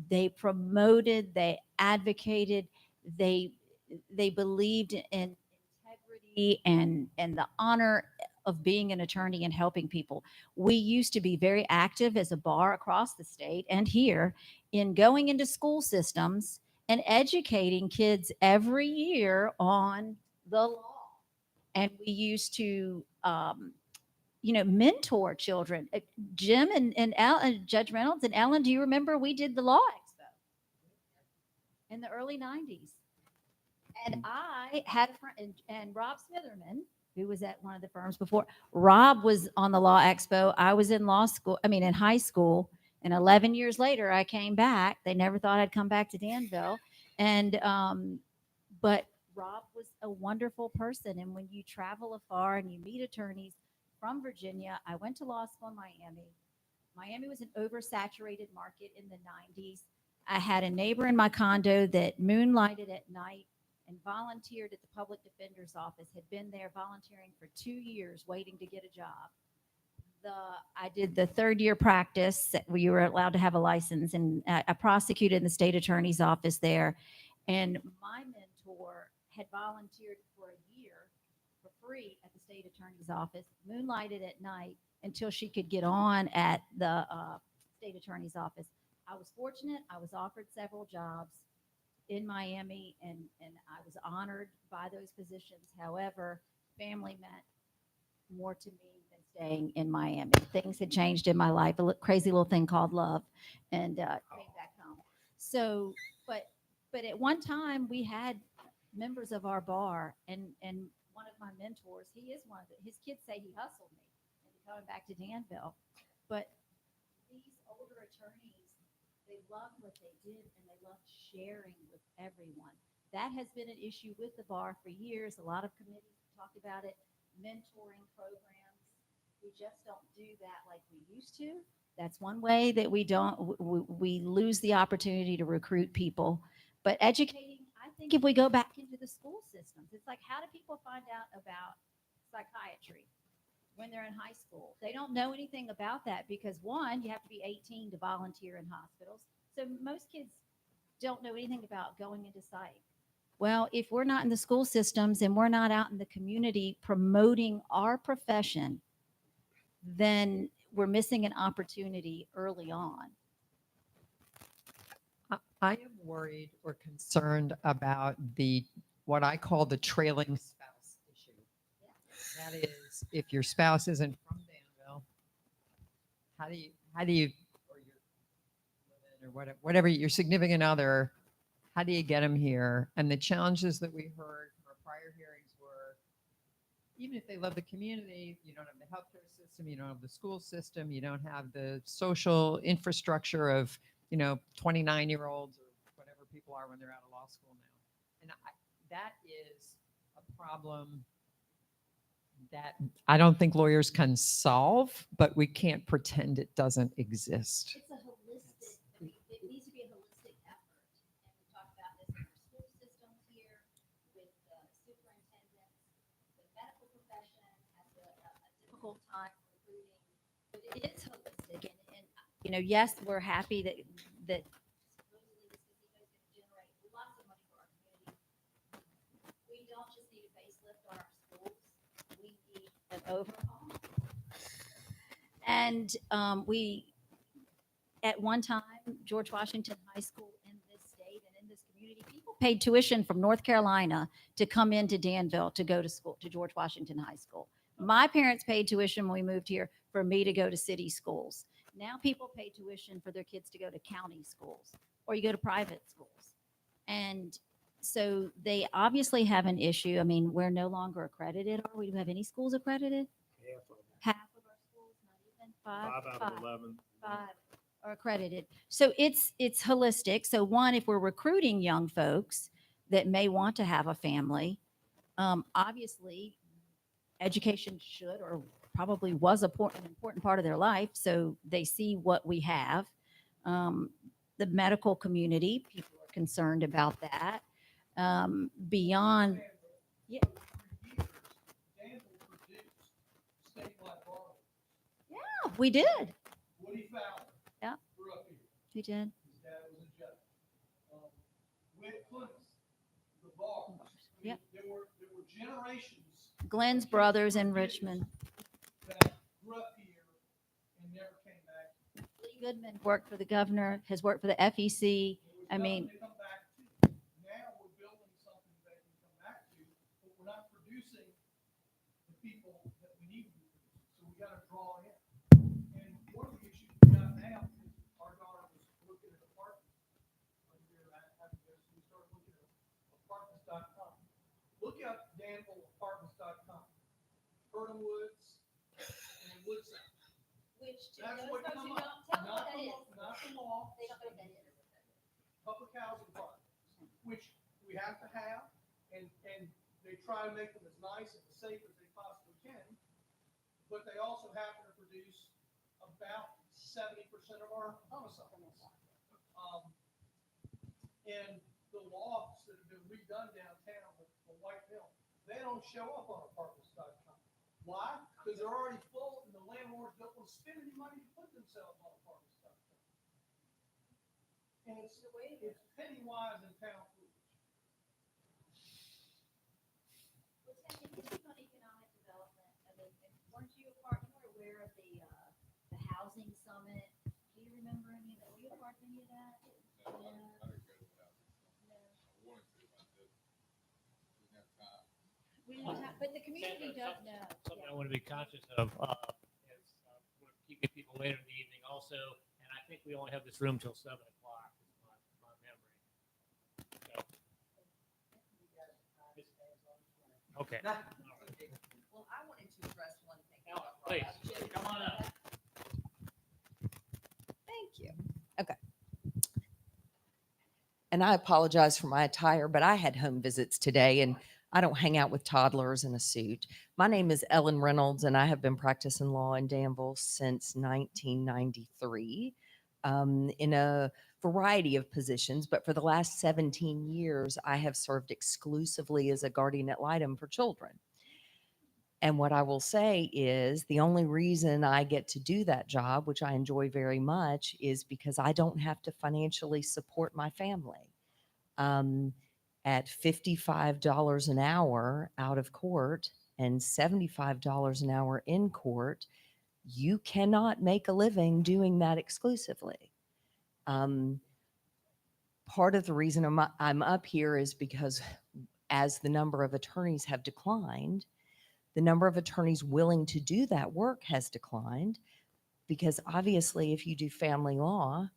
[SPEAKER 3] They promoted, they advocated, they believed in integrity and the honor of being an attorney and helping people. We used to be very active as a bar across the state and here in going into school systems and educating kids every year on the law. And we used to, mentor children. Jim and Judge Reynolds and Ellen, do you remember we did the Law Expo in the early 90s? And I had a friend, and Rob Smitherman, who was at one of the firms before. Rob was on the Law Expo. I was in in high school. And 11 years later, I came back. They never thought I'd come back to Danville. And, but Rob was a wonderful person. And when you travel afar and you meet attorneys from Virginia, I went to law school in Miami. Miami was an oversaturated market in the 90s. I had a neighbor in my condo that moonlighted at night and volunteered at the public defender's office, had been there volunteering for 2 years waiting to get a job. I did the third year practice where you were allowed to have a license, and I prosecuted in the state attorney's office there. And my mentor had volunteered for a year for free at the state attorney's office, moonlighted at night until she could get on at the state attorney's office. I was fortunate. I was offered several jobs in Miami, and I was honored by those positions. However, family meant more to me than staying in Miami. Things had changed in my life, a crazy little thing called love, and came back home. So, but at one time we had members of our bar, and one of my mentors, he is one of his kids say he hustled me into coming back to Danville. But these older attorneys, they loved what they did and they loved sharing with everyone. That has been an issue with the bar for years. A lot of committees talked about it, mentoring programs. We just don't do that like we used to. That's one way that we lose the opportunity to recruit people. But educating, I think if we go back into the school systems, it's like, how do people find out about psychiatry when they're in high school? They don't know anything about that because, one, you have to be 18 to volunteer in hospitals. So most kids don't know anything about going into psych. Well, if we're not in the school systems and we're not out in the community promoting our profession, then we're missing an opportunity early on.
[SPEAKER 13] I am worried or concerned about what I call the trailing spouse issue. That is, if your spouse isn't from Danville, how do you, or whatever your significant other, how do you get them here? And the challenges that we heard from our prior hearings were, even if they love the community, you don't have the healthcare system, you don't have the school system, you don't have the social infrastructure of 29-year-olds or whatever people are when they're out of law school now. And that is a problem that I don't think lawyers can solve, but we can't pretend it doesn't exist.
[SPEAKER 3] It's a holistic, it needs to be a holistic effort. And we talk about this in our school systems here with the superintendents. The medical profession has a difficult time recruiting, but it is holistic. And yes, we're happy that supposedly this casino is going to generate lots of money for our community. We don't just need a facelift on our schools. We need an overhaul. And at one time, George Washington High School in this state and in this community, people paid tuition from North Carolina to come into Danville to go to school, to George Washington High School. My parents paid tuition when we moved here for me to go to city schools. Now people pay tuition for their kids to go to county schools, or you go to private schools. And so they obviously have an issue. I mean, we're no longer accredited. Are we? Do we have any schools accredited? Half of our schools, not even five.
[SPEAKER 12] 11.
[SPEAKER 3] Five are accredited. So it's holistic. So one, if we're recruiting young folks that may want to have a family, obviously education should or probably was an important part of their life. So they see what we have. The medical community, people are concerned about that. Beyond, yeah,
[SPEAKER 5] Danville produced statewide bar.
[SPEAKER 3] yeah, we did.
[SPEAKER 5] Woody Fowler.
[SPEAKER 3] Yeah.
[SPEAKER 5] Grew up here.
[SPEAKER 3] We did.
[SPEAKER 5] His dad was a judge. Whit Clemens, the bars. I mean,
[SPEAKER 3] Yep.
[SPEAKER 5] There were generations
[SPEAKER 3] Glenn's brothers in Richmond.
[SPEAKER 5] that grew up here and never came back.
[SPEAKER 3] Lee Goodman worked for the governor, has worked for the FEC. I mean,
[SPEAKER 5] They come back to. Now we're building something they can come back to, but we're not producing the people that we need to produce. So we got to draw in. And one of the issues we got now is our daughter was looking at apartments. We started looking at apartments.com. Look up DanvilleApartments.com. Fernham Woods and Woodside.
[SPEAKER 3] which to
[SPEAKER 5] That's
[SPEAKER 3] those
[SPEAKER 5] what
[SPEAKER 3] folks
[SPEAKER 5] come
[SPEAKER 3] who
[SPEAKER 5] up.
[SPEAKER 3] don't tell me
[SPEAKER 5] Not
[SPEAKER 3] what that
[SPEAKER 5] the
[SPEAKER 3] is.
[SPEAKER 5] law- Not the law.
[SPEAKER 3] They don't know what that is.
[SPEAKER 5] Public housing projects, which we have to have, and they try to make them as nice and as safe as they possibly can, but they also happen to produce about 70% of our homicides. And the lofts that have been redone downtown, the White Mill, they don't show up on apartments.com. Why? Because they're already full, and the landlords don't want to spend any money to put themselves on apartments.com. And it's penny wise and pound foolish.
[SPEAKER 3] Well, Ted, can you speak on economic development? I mean, weren't you a part, you were aware of the housing summit? Do you remember any of that? Were you a part of any of that? We didn't have, but the community does know.
[SPEAKER 2] Something I want to be conscious of is we're keeping people later in the evening also, and I think we only have this room till 7 o'clock. Is my memory. So. Okay.
[SPEAKER 1] Well, I wanted to address one thing.
[SPEAKER 2] Ellen, please, come on up.
[SPEAKER 14] Thank you. Okay. And I apologize for my attire, but I had home visits today and I don't hang out with toddlers in a suit. My name is Ellen Reynolds and I have been practicing law in Danville since 1993 in a variety of positions. But for the last 17 years, I have served exclusively as a guardian ad litem for children. And what I will say is the only reason I get to do that job, which I enjoy very much, is because I don't have to financially support my family. At $55 an hour out of court and $75 an hour in court, you cannot make a living doing that exclusively. Part of the reason I'm up here is because as the number of attorneys have declined, the number of attorneys willing to do that work has declined, because obviously if you do family law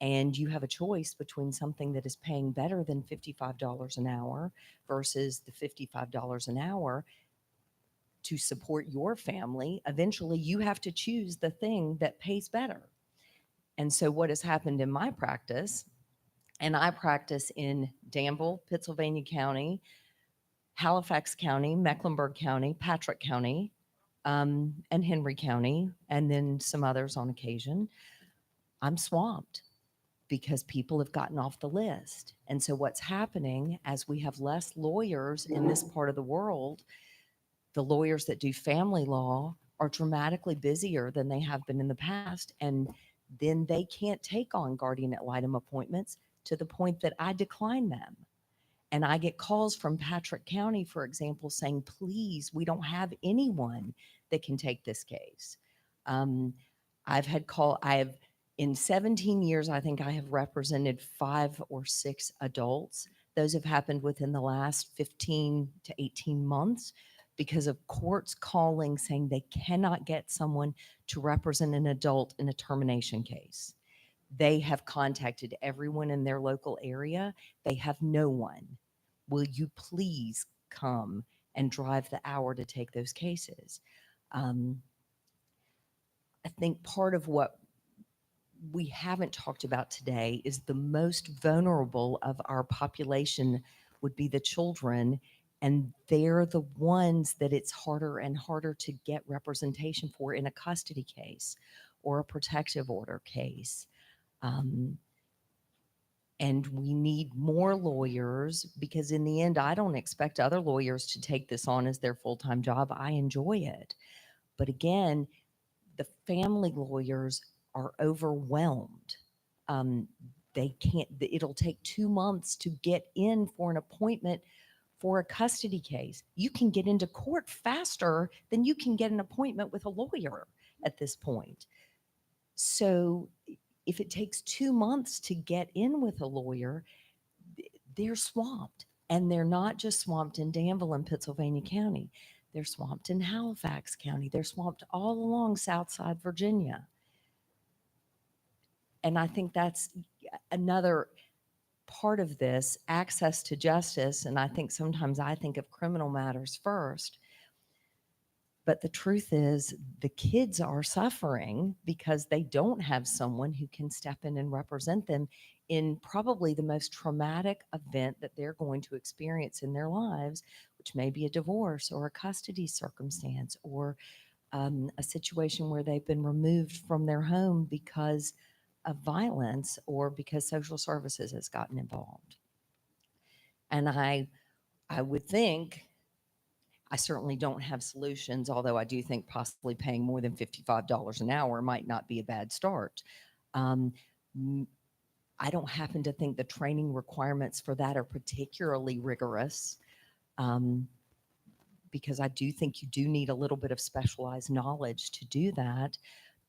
[SPEAKER 14] and you have a choice between something that is paying better than $55 an hour versus the $55 an hour to support your family, eventually you have to choose the thing that pays better. And so what has happened in my practice, and I practice in Danville, Pittsylvania County, Halifax County, Mecklenburg County, Patrick County, and Henry County, and then some others on occasion, I'm swamped because people have gotten off the list. And so what's happening as we have less lawyers in this part of the world, the lawyers that do family law are dramatically busier than they have been in the past. And then they can't take on guardian ad litem appointments to the point that I decline them. And I get calls from Patrick County, for example, saying, please, we don't have anyone that can take this case. In 17 years, I think I have represented 5 or 6 adults. Those have happened within the last 15 to 18 months because of courts calling saying they cannot get someone to represent an adult in a termination case. They have contacted everyone in their local area. They have no one. Will you please come and drive the hour to take those cases? I think part of what we haven't talked about today is the most vulnerable of our population would be the children, and they're the ones that it's harder and harder to get representation for in a custody case or a protective order case. And we need more lawyers, because in the end, I don't expect other lawyers to take this on as their full-time job. I enjoy it. But again, the family lawyers are overwhelmed. They can't, it'll take 2 months to get in for an appointment for a custody case. You can get into court faster than you can get an appointment with a lawyer at this point. So if it takes 2 months to get in with a lawyer, they're swamped. And they're not just swamped in Danville and Pittsylvania County. They're swamped in Halifax County. They're swamped all along Southside Virginia. And I think that's another part of this, access to justice. And I think sometimes I think of criminal matters first. But the truth is, the kids are suffering because they don't have someone who can step in and represent them in probably the most traumatic event that they're going to experience in their lives, which may be a divorce or a custody circumstance or a situation where they've been removed from their home because of violence or because social services has gotten involved. And I would think, I certainly don't have solutions, although I do think possibly paying more than $55 an hour might not be a bad start. I don't happen to think the training requirements for that are particularly rigorous, because I do think you do need a little bit of specialized knowledge to do that,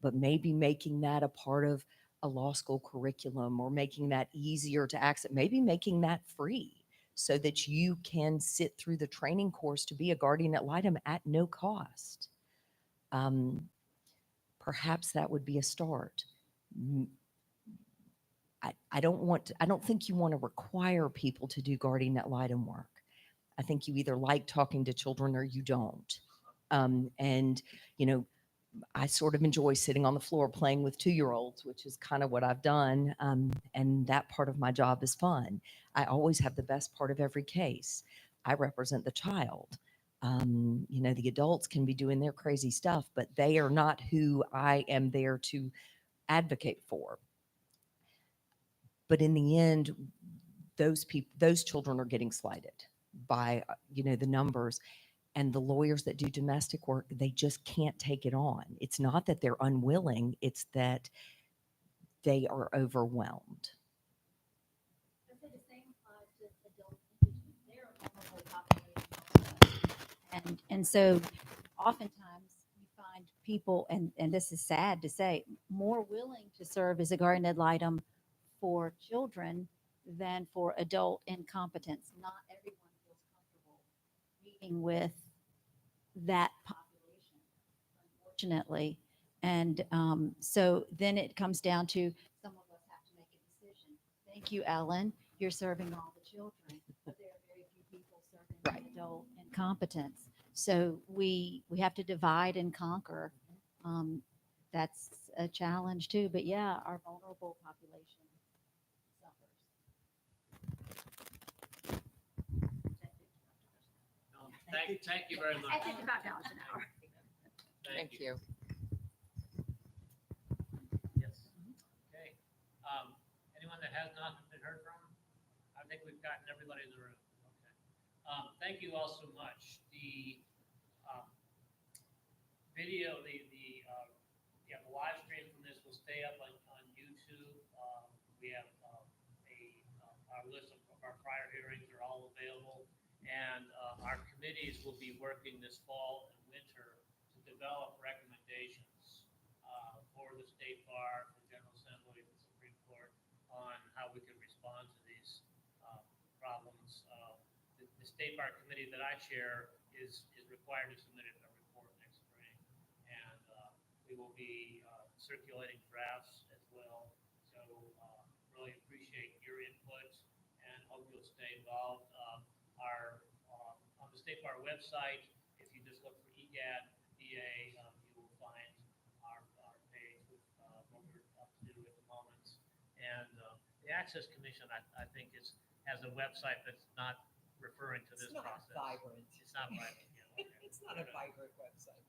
[SPEAKER 14] but maybe making that a part of a law school curriculum or making that easier to access, maybe making that free, so that you can sit through the training course to be a guardian ad litem at no cost. Perhaps that would be a start. I don't think you want to require people to do guardian ad litem work. I think you either like talking to children or you don't. And, you know, I sort of enjoy sitting on the floor playing with 2-year-olds, which is kind of what I've done. And that part of my job is fun. I always have the best part of every case. I represent the child. You know, the adults can be doing their crazy stuff, but they are not who I am there to advocate for. But in the end, those children are getting slighted by, you know, the numbers. And the lawyers that do domestic work, they just can't take it on. It's not that they're unwilling, it's that they are overwhelmed.
[SPEAKER 3] And so oftentimes you find people, and this is sad to say, more willing to serve as a guardian ad litem for children than for adult incompetence. Not everyone feels comfortable meeting with that population, unfortunately. And so then it comes down to some of us have to make a decision. Thank you, Ellen. You're serving all the children, but there are very few people serving adult incompetence. So we have to divide and conquer. That's a challenge too. But yeah, our vulnerable population suffers.
[SPEAKER 2] Thank you very much.
[SPEAKER 3] At $55 an hour.
[SPEAKER 1] Thank you.
[SPEAKER 2] Yes. Okay. Anyone that has not been heard from? I think we've gotten everybody in the room. Okay. Thank you all so much. The video, the live stream from this will stay up on YouTube. We have our list of our prior hearings are all available, and our committees will be working this fall and winter to develop recommendations for the State Bar, the General Assembly, the Supreme Court on how we can respond to these problems. The State Bar Committee that I chair is required to submit a report next spring, and we will be circulating drafts as well. So really appreciate your input and hope you'll stay involved. On the State Bar website, if you just look for EGAD VA, you will find our page with what we're up to do at the moment. And the Access Commission, I think, has a website that's not referring to this
[SPEAKER 1] It's not
[SPEAKER 2] process.
[SPEAKER 1] vibrant.
[SPEAKER 2] It's not vibrant. Yeah, okay.
[SPEAKER 1] It's not a vibrant website.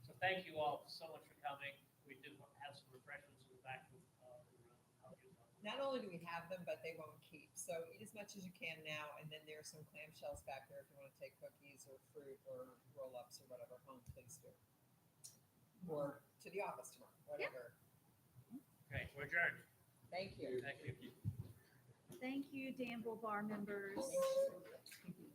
[SPEAKER 2] So thank you all so much for coming. We do have some refreshments in the back of
[SPEAKER 1] Not only do we have them, but they won't keep. So eat as much as you can now, and then there's some clamshells back there if you want to take cookies or fruit or roll-ups or whatever home, please do. Or to the office tomorrow, whatever.
[SPEAKER 2] Okay, we're adjourned.
[SPEAKER 1] Thank you.
[SPEAKER 2] Thank you.
[SPEAKER 3] Thank you, Danville Bar members.
[SPEAKER 1] Thank you.